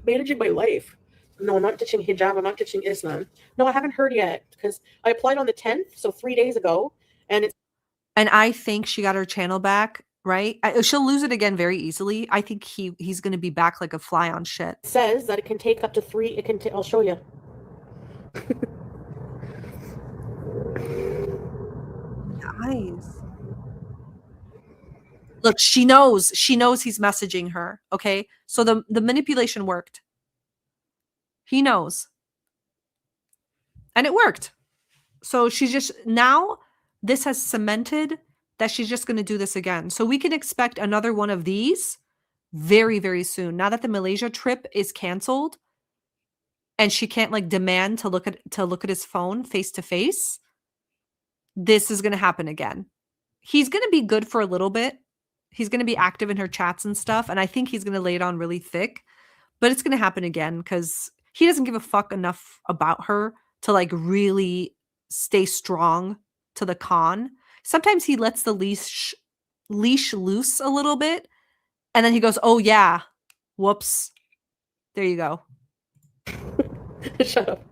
managing my life? No, I'm not ditching hijab. I'm not ditching Islam. No, I haven't heard yet because I applied on the 10th, so 3 days ago, and it's. And I think she got her channel back, right? She'll lose it again very easily. I think he's going to be back like a fly on shit. Says that it can take up to 3. It can. I'll show you. Nice. Look, she knows he's messaging her. Okay, so the manipulation worked. He knows, and it worked. So she's just now. This has cemented that she's just going to do this again. So we can expect another one of these very, very soon. Now that the Malaysia trip is canceled and she can't like demand to look at his phone face to face, this is going to happen again. He's going to be good for a little bit. He's going to be active in her chats and stuff. And I think he's going to lay it on really thick, but it's going to happen again because he doesn't give a fuck enough about her to like really stay strong to the con. Sometimes he lets the leash loose a little bit and then he goes, oh yeah, whoops. There you go. Shut up.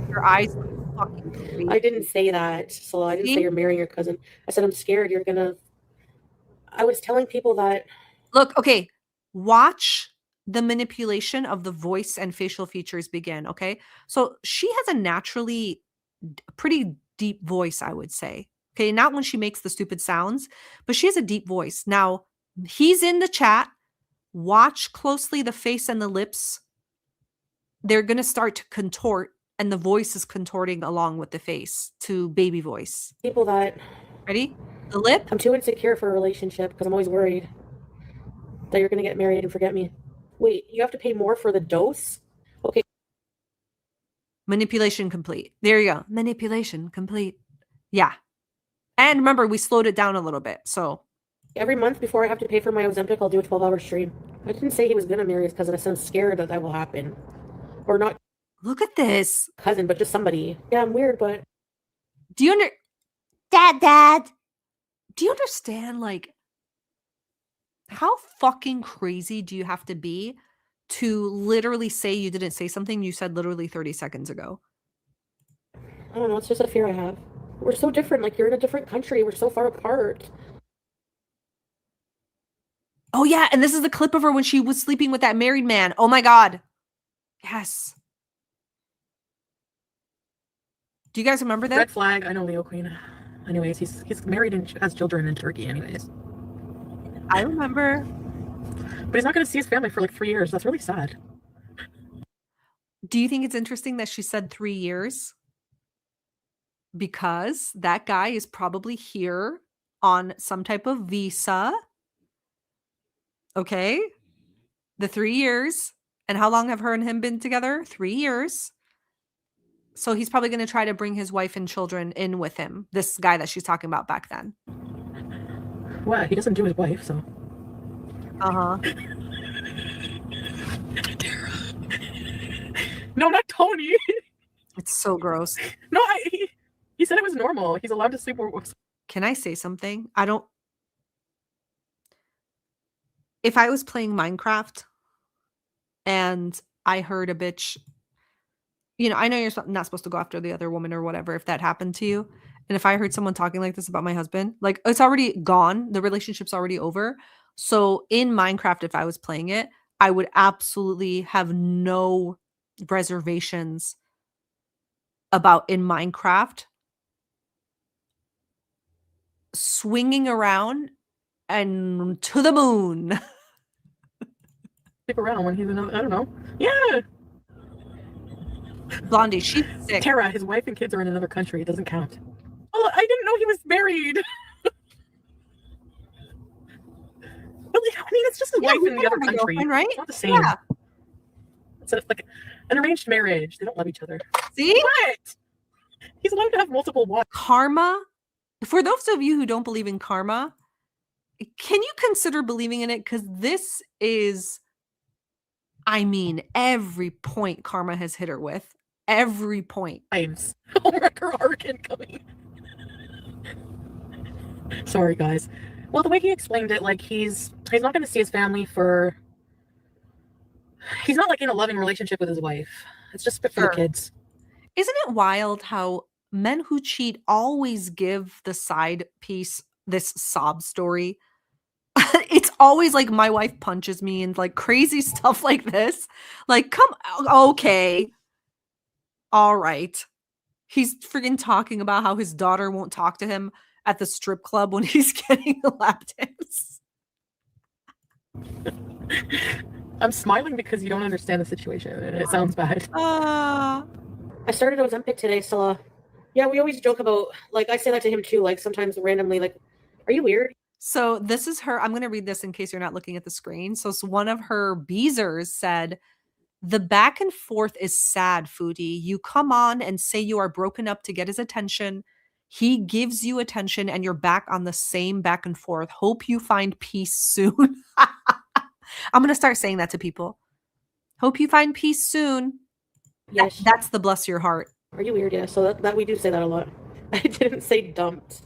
Your eyes look fucking crazy. I didn't say that. So I didn't say you're marrying your cousin. I said I'm scared you're gonna. I was telling people that. Look, okay, watch the manipulation of the voice and facial features begin, okay? So she has a naturally pretty deep voice, I would say. Okay, not when she makes the stupid sounds, but she has a deep voice. Now, he's in the chat. Watch closely the face and the lips. They're going to start to contort, and the voice is contorting along with the face to baby voice. People that. Ready? The lip. I'm too insecure for a relationship because I'm always worried that you're going to get married and forget me. Wait, you have to pay more for the dose? Okay. Manipulation complete. There you go. Manipulation complete. Yeah. And remember, we slowed it down a little bit. So every month before I have to pay for my Ozempic, I'll do a 12-hour stream. I didn't say he was going to marry his cousin. I said I'm scared that that will happen. Or not. Look at this. Cousin, but just somebody. Yeah, I'm weird, but. Do you Dad. Do you understand, like, how fucking crazy do you have to be to literally say you didn't say something you said literally 30 seconds ago? I don't know. It's just a fear I have. We're so different. Like, you're in a different country. We're so far apart. Oh, yeah. And this is the clip of her when she was sleeping with that married man. Oh, my God. Yes. Do you guys remember that? Red flag. I know Leo Queen. Anyways, he's married and has children in Turkey anyways. I remember. But he's not going to see his family for like 3 years. That's really sad. Do you think it's interesting that she said 3 years? Because that guy is probably here on some type of visa. Okay. The 3 years. And how long have her and him been together? 3 years. So he's probably going to try to bring his wife and children in with him. This guy that she's talking about back then. What? He doesn't do his wife, so. Uh-huh. No, not Tony. It's so gross. No, he said it was normal. He's allowed to sleep with. Can I say something? If I was playing Minecraft and I heard a bitch, I know you're not supposed to go after the other woman or whatever if that happened to you. And if I heard someone talking like this about my husband, like it's already gone. The relationship's already over. So in Minecraft, if I was playing it, I would absolutely have no reservations about in Minecraft swinging around and to the moon. stick around when he's another. I don't know. Yeah. Blondie, she's sick. Tara, his wife and kids are in another country. It doesn't count. Oh, I didn't know he was married. But I mean, it's just his wife in the other country, right? It's not the same. Yeah. It's like an arranged marriage. They don't love each other. See? What? He's allowed to have multiple wives. Karma. For those of you who don't believe in karma, can you consider believing in it? Because this is, I mean, every point karma has hit her with. Every point. Homewrecker arc incoming. Sorry, guys. Well, the way he explained it, like he's not going to see his family for. He's not like in a loving relationship with his wife. It's just for the kids. Isn't it wild how men who cheat always give the side piece this sob story? It's always like my wife punches me and like crazy stuff like this. Like, okay. All right. He's freaking talking about how his daughter won't talk to him at the strip club when he's getting a lap dance. I'm smiling because you don't understand the situation and it sounds bad. I started Ozempic today, so yeah, we always joke about, like, I say that to him too, like sometimes randomly, like, are you weird? So this is her. I'm going to read this in case you're not looking at the screen. So one of her beezers said, "The back and forth is sad, Foodie. You come on and say you are broken up to get his attention. He gives you attention and you're back on the same back and forth. Hope you find peace soon." I'm going to start saying that to people. Hope you find peace soon. Yes. That's the bless your heart. Are you weird? Yeah, so that we do say that a lot. I didn't say dumped.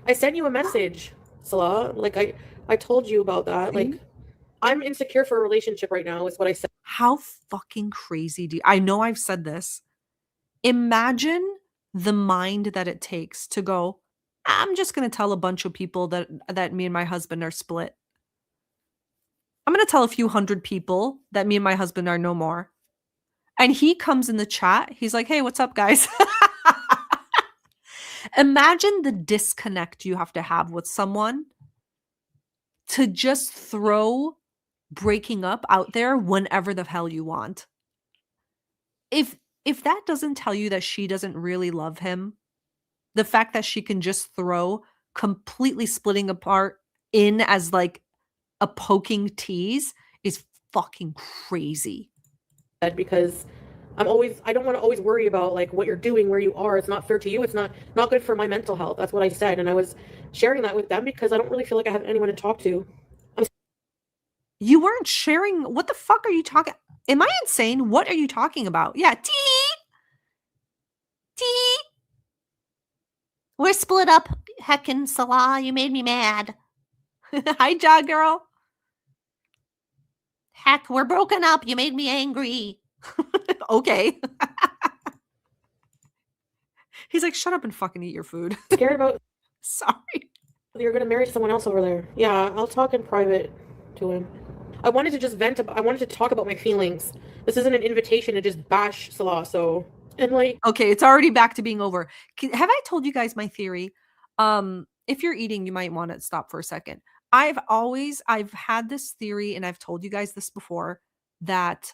I sent you a message, Salah. Like, I told you about that. Like, I'm insecure for a relationship right now is what I said. How fucking crazy I know I've said this. Imagine the mind that it takes to go, I'm just going to tell a bunch of people that me and my husband are split. I'm going to tell a few hundred people that me and my husband are no more. And he comes in the chat. He's like, hey, what's up, guys? Imagine the disconnect you have to have with someone to just throw breaking up out there whenever the hell you want. If that doesn't tell you that she doesn't really love him, the fact that she can just throw completely splitting apart in as like a poking tease is fucking crazy. Because I don't want to always worry about like what you're doing, where you are. It's not fair to you. It's not good for my mental health. That's what I said. And I was sharing that with them because I don't really feel like I have anyone to talk to. You weren't sharing. What the fuck are you talking? Am I insane? What are you talking about? Yeah. We're split up. Heckin' Salah, you made me mad. Hi, Jaw Girl. Heck, we're broken up. You made me angry. Okay. He's like, shut up and fucking eat your food. Scared about. Sorry. You're going to marry someone else over there. Yeah, I'll talk in private to him. I wanted to just vent. I wanted to talk about my feelings. This isn't an invitation to just bash Salah, so. And like. Okay, it's already back to being over. Have I told you guys my theory? If you're eating, you might want to stop for a second. I've had this theory, and I've told you guys this before, that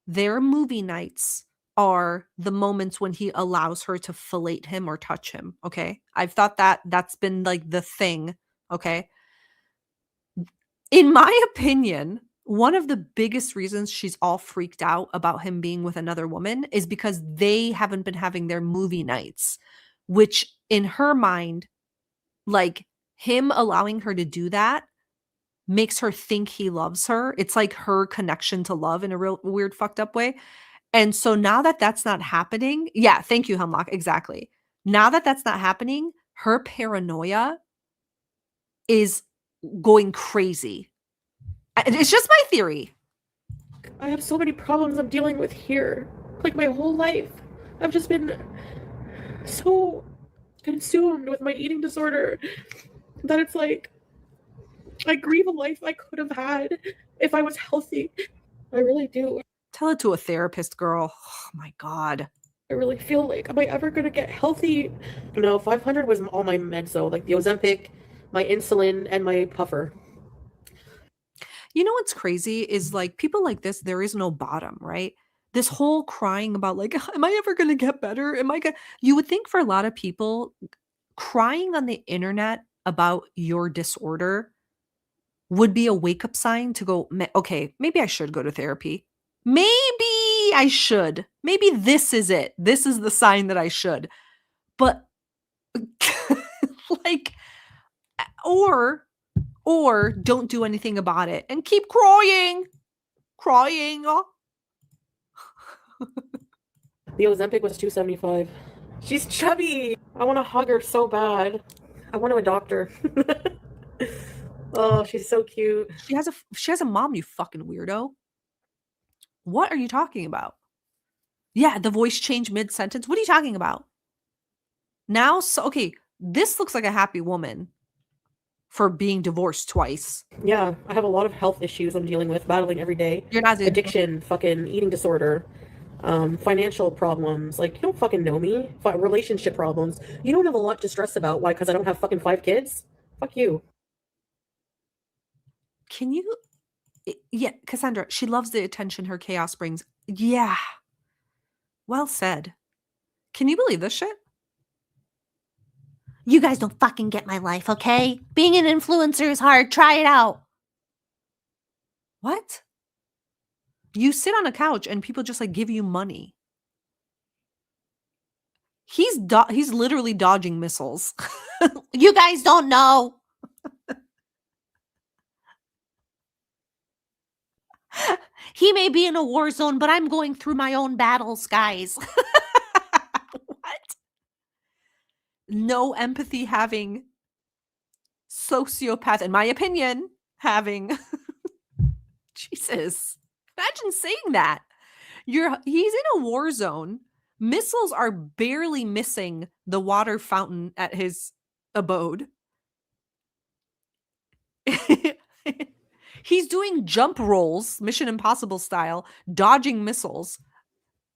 their movie nights are the moments when he allows her to fillet him or touch him. Okay. I've thought that's been like the thing. Okay. In my opinion, one of the biggest reasons she's all freaked out about him being with another woman is because they haven't been having their movie nights, which in her mind, like him allowing her to do that makes her think he loves her. It's like her connection to love in a real weird fucked up way. And so now that that's not happening, yeah, thank you, Hemlock. Exactly. Now that that's not happening, her paranoia is going crazy. It's just my theory. I have so many problems I'm dealing with here. Like my whole life. I've just been so consumed with my eating disorder that it's like I grieve a life I could have had if I was healthy. I really do. Tell it to a therapist, girl. Oh my God. I really feel like, am I ever going to get healthy? No, 500 was all my meds though, like the Ozempic, my insulin, and my puffer. You know what's crazy is like people like this, there is no bottom, right? This whole crying about like, am I ever gonna get better? Am I gonna you would think for a lot of people, crying on the internet about your disorder would be a wake-up sign to go, Okay, maybe I should go to therapy. Maybe I should. Maybe this is it. This is the sign that I should. But like, or don't do anything about it and keep crying. The Ozempic was $275. She's chubby. I want to hug her so bad. I want to adopt her. Oh, she's so cute. She has a mom, you fucking weirdo. What are you talking about? Yeah, the voice change mid-sentence. What are you talking about? Now, so okay, this looks like a happy woman for being divorced twice. Yeah, I have a lot of health issues I'm dealing with, battling every day. You're not addiction, fucking eating disorder, financial problems. Like, you don't fucking know me. Relationship problems. You don't have a lot to stress about. Why? Because I don't have fucking 5 kids? Fuck you. Can you? Yeah, Cassandra, she loves the attention her chaos brings. Yeah. Well said. Can you believe this shit? You guys don't fucking get my life, okay? Being an influencer is hard. Try it out. What? You sit on a couch and people just like give you money. He's literally dodging missiles. You guys don't know. He may be in a war zone, but I'm going through my own battles, guys. What? No empathy having sociopath, in my opinion, having Jesus. Imagine saying that. He's in a war zone. Missiles are barely missing the water fountain at his abode. He's doing jump rolls, Mission Impossible style, dodging missiles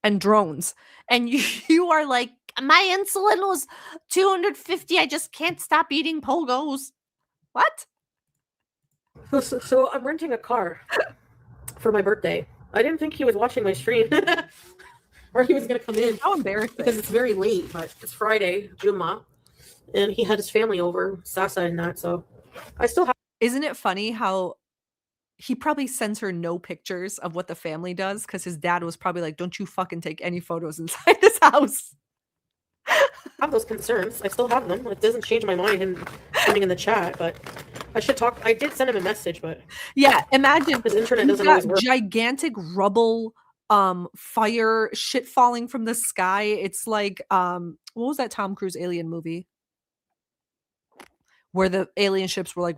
and drones. And you are like, my insulin was 250. I just can't stop eating pogos. What? So I'm renting a car for my birthday. I didn't think he was watching my stream. Or he was going to come in. How embarrassing. Because it's very late, but it's Friday, Juma. And he had his family over, Sasa and that, so I still have. Isn't it funny how he probably sends her no pictures of what the family does because his dad was probably like, don't you fucking take any photos inside this house. I have those concerns. I still have them. It doesn't change my mind him coming in the chat, but I should talk. I did send him a message, but yeah, imagine his internet doesn't always work. Gigantic rubble, fire, shit falling from the sky. It's like what was that Tom Cruise alien movie where the alien ships were like,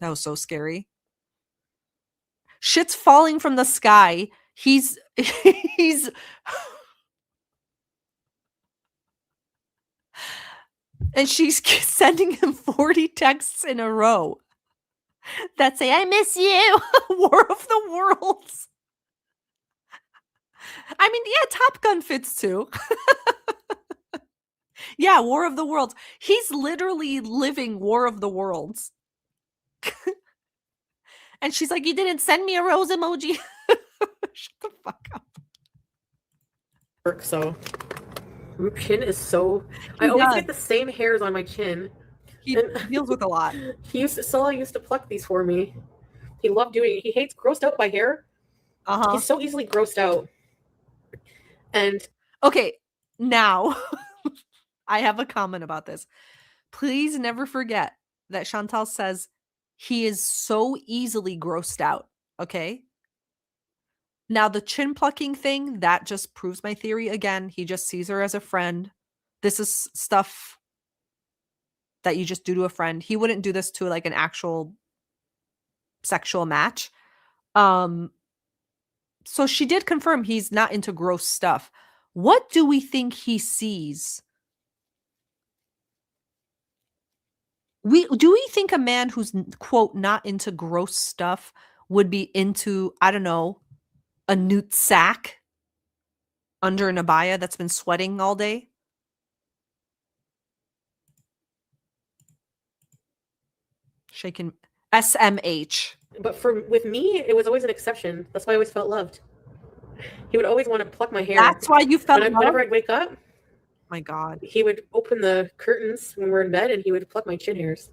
that was so scary. Shit's falling from the sky. He's and she's sending him 40 texts in a row that say, I miss you. War of the Worlds. I mean, yeah, Top Gun fits too. Yeah, War of the Worlds. He's literally living War of the Worlds. And she's like, you didn't send me a rose emoji. Shut the fuck up. So my chin is so... I always get the same hairs on my chin. He deals with a lot. Sala used to pluck these for me. He loved doing it. He hates grossed out by hair. He's so easily grossed out. And okay, now I have a comment about this. Please never forget that Chantal says he is so easily grossed out. Okay. Now the chin plucking thing, that just proves my theory again. He just sees her as a friend. This is stuff that you just do to a friend. He wouldn't do this to like an actual sexual match. So she did confirm he's not into gross stuff. What do we think he sees? Do we think a man who's, quote, not into gross stuff would be into, I don't know, a newt sack under an abaya that's been sweating all day? Shaking. SMH. But with me, it was always an exception. That's why I always felt loved. He would always want to pluck my hair. That's why you felt loved? Whenever I'd wake up, my God, he would open the curtains when we're in bed and he would pluck my chin hairs.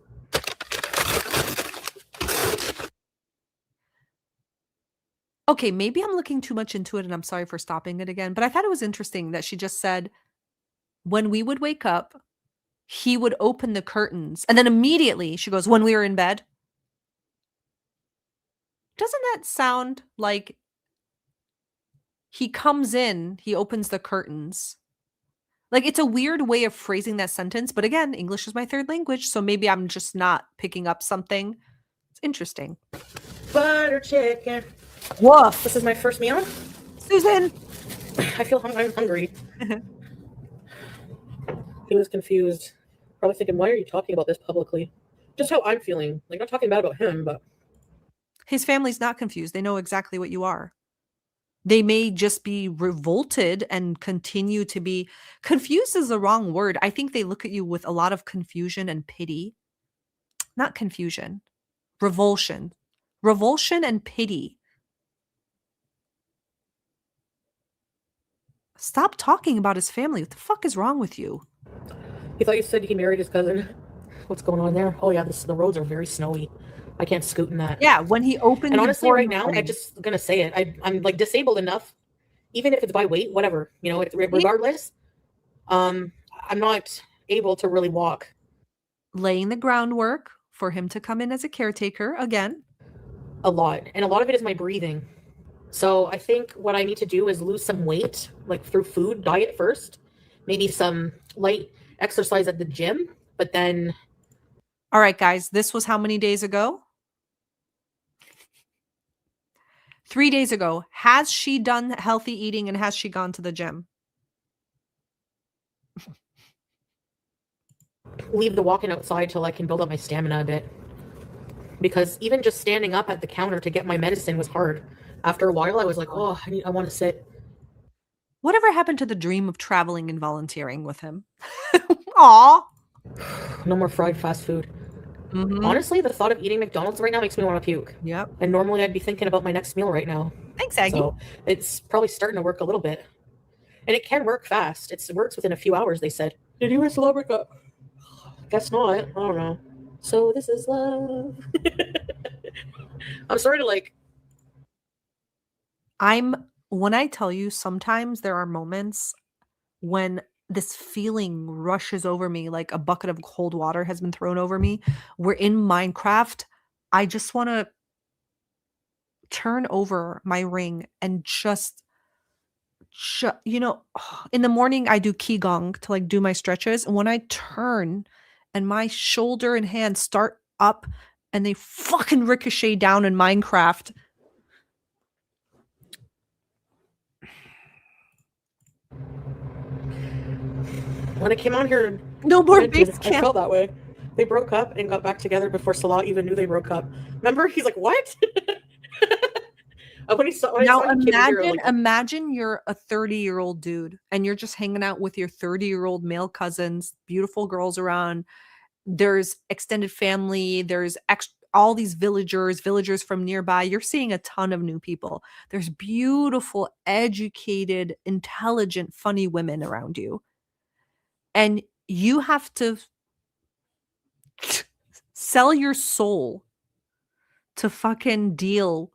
Okay, maybe I'm looking too much into it and I'm sorry for stopping it again, but I thought it was interesting that she just said when we would wake up, he would open the curtains and then immediately she goes, when we were in bed. Doesn't that sound like he comes in, he opens the curtains? Like, it's a weird way of phrasing that sentence, but again, English is my third language, so maybe I'm just not picking up something. It's interesting. Butter chicken. Woof. This is my first meal. Susan. I feel I'm hungry. He was confused. Probably thinking, why are you talking about this publicly? Just how I'm feeling. Like, not talking bad about him, but... His family's not confused. They know exactly what you are. They may just be revolted and continue to be... Confused is the wrong word. I think they look at you with a lot of confusion and pity. Not confusion. Revulsion. Revulsion and pity. Stop talking about his family. What the fuck is wrong with you? He thought you said he married his cousin. What's going on there? Oh yeah, the roads are very snowy. I can't scoot in that. Yeah, when he opened. And honestly, right now, I'm just gonna say it. I'm like disabled enough, even if it's by weight, whatever. You know, regardless. I'm not able to really walk. Laying the groundwork for him to come in as a caretaker again. A lot, and a lot of it is my breathing. So I think what I need to do is lose some weight, like through food, diet first, maybe some light exercise at the gym, but then... All right, guys, this was how many days ago? 3 days ago. Has she done healthy eating and has she gone to the gym? Leave the walking outside till I can build up my stamina a bit. Because even just standing up at the counter to get my medicine was hard. After a while, I was like, oh, I want to sit. Whatever happened to the dream of traveling and volunteering with him? Aw. No more fried fast food. Mm-hmm. Honestly, the thought of eating McDonald's right now makes me want to puke. Yep. And normally I'd be thinking about my next meal right now. Thanks, Aggie. So it's probably starting to work a little bit. And it can work fast. It works within a few hours, they said. Did you wrestle a breakup? Guess not. I don't know. So this is love. I'm sorry to like... When I tell you, sometimes there are moments when this feeling rushes over me like a bucket of cold water has been thrown over me. We're in Minecraft. I just want to turn over my ring and just, you know, in the morning I do Qigong to like do my stretches. And when I turn and my shoulder and hand start up and they fucking ricochet down in Minecraft, when I came on here, no more base camp. I felt that way. They broke up and got back together before Salah even knew they broke up. Remember? He's like, "What?" Imagine you're a 30-year-old dude and you're just hanging out with your 30-year-old male cousins, beautiful girls around. There's extended family. There's all these villagers from nearby. You're seeing a ton of new people. There's beautiful, educated, intelligent, funny women around you. And you have to sell your soul to fucking deal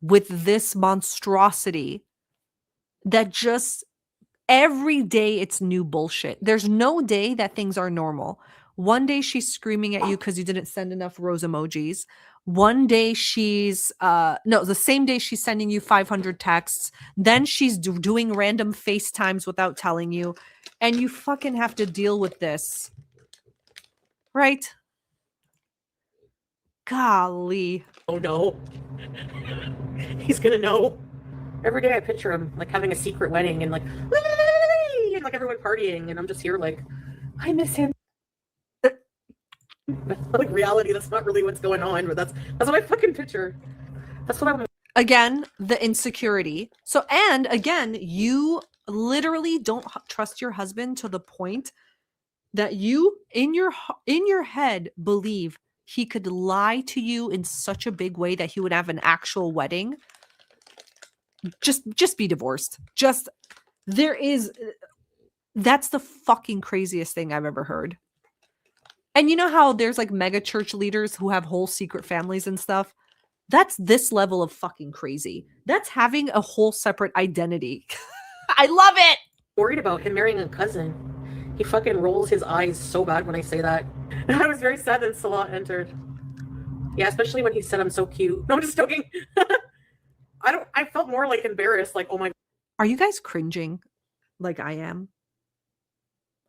with this monstrosity that just every day it's new bullshit. There's no day that things are normal. One day she's screaming at you because you didn't send enough rose emojis. One day she's the same day she's sending you 500 texts. Then she's doing random FaceTimes without telling you. And you fucking have to deal with this. Right? Golly. Oh no. He's gonna know. Every day I picture him like having a secret wedding and like everyone partying and I'm just here like, I miss him. Like reality, that's not really what's going on, but that's what I fucking picture. That's what I'm... Again, the insecurity. So, and again, you literally don't trust your husband to the point that you in your head believe he could lie to you in such a big way that he would have an actual wedding, just be divorced. That's the fucking craziest thing I've ever heard. And you know how there's like mega church leaders who have whole secret families and stuff? That's this level of fucking crazy. That's having a whole separate identity. I love it. Worried about him marrying a cousin. He fucking rolls his eyes so bad when I say that. I was very sad that Salah entered. Yeah, especially when he said I'm so cute. No, I'm just joking. I felt more like embarrassed, like, oh my. Are you guys cringing like I am?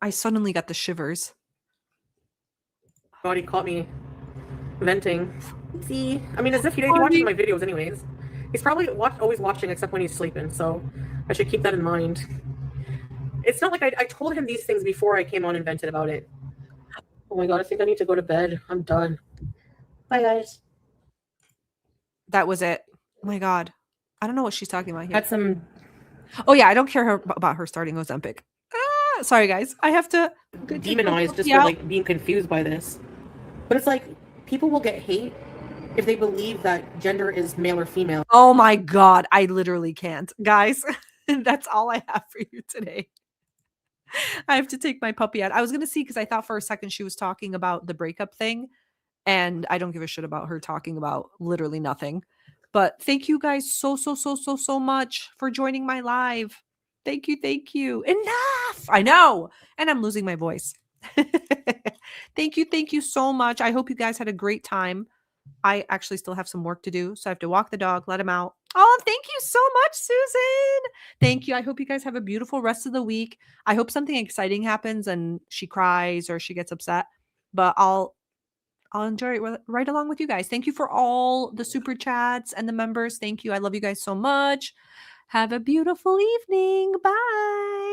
I suddenly got the shivers. God, he caught me venting. See, I mean, as if he watches my videos anyways. He's probably always watching except when he's sleeping, so I should keep that in mind. It's not like I told him these things before I came on and vented about it. Oh my God, I think I need to go to bed. I'm done. Bye, guys. That was it. Oh my God. I don't know what she's talking about here. Had some. Oh yeah, I don't care about her starting Ozempic. Sorry guys, I have to Demonized just for like being confused by this. But it's like people will get hate if they believe that gender is male or female. Oh my God, I literally can't. Guys, that's all I have for you today. I have to take my puppy out. I was going to see because I thought for a second she was talking about the breakup thing. And I don't give a shit about her talking about literally nothing. But thank you guys so much for joining my live. Thank you. Thank you. Enough. I know. And I'm losing my voice. Thank you. Thank you so much. I hope you guys had a great time. I actually still have some work to do. So I have to walk the dog, let him out. Oh, thank you so much, Susan. Thank you. I hope you guys have a beautiful rest of the week. I hope something exciting happens and she cries or she gets upset. But I'll enjoy it right along with you guys. Thank you for all the super chats and the members. Thank you. I love you guys so much. Have a beautiful evening. Bye.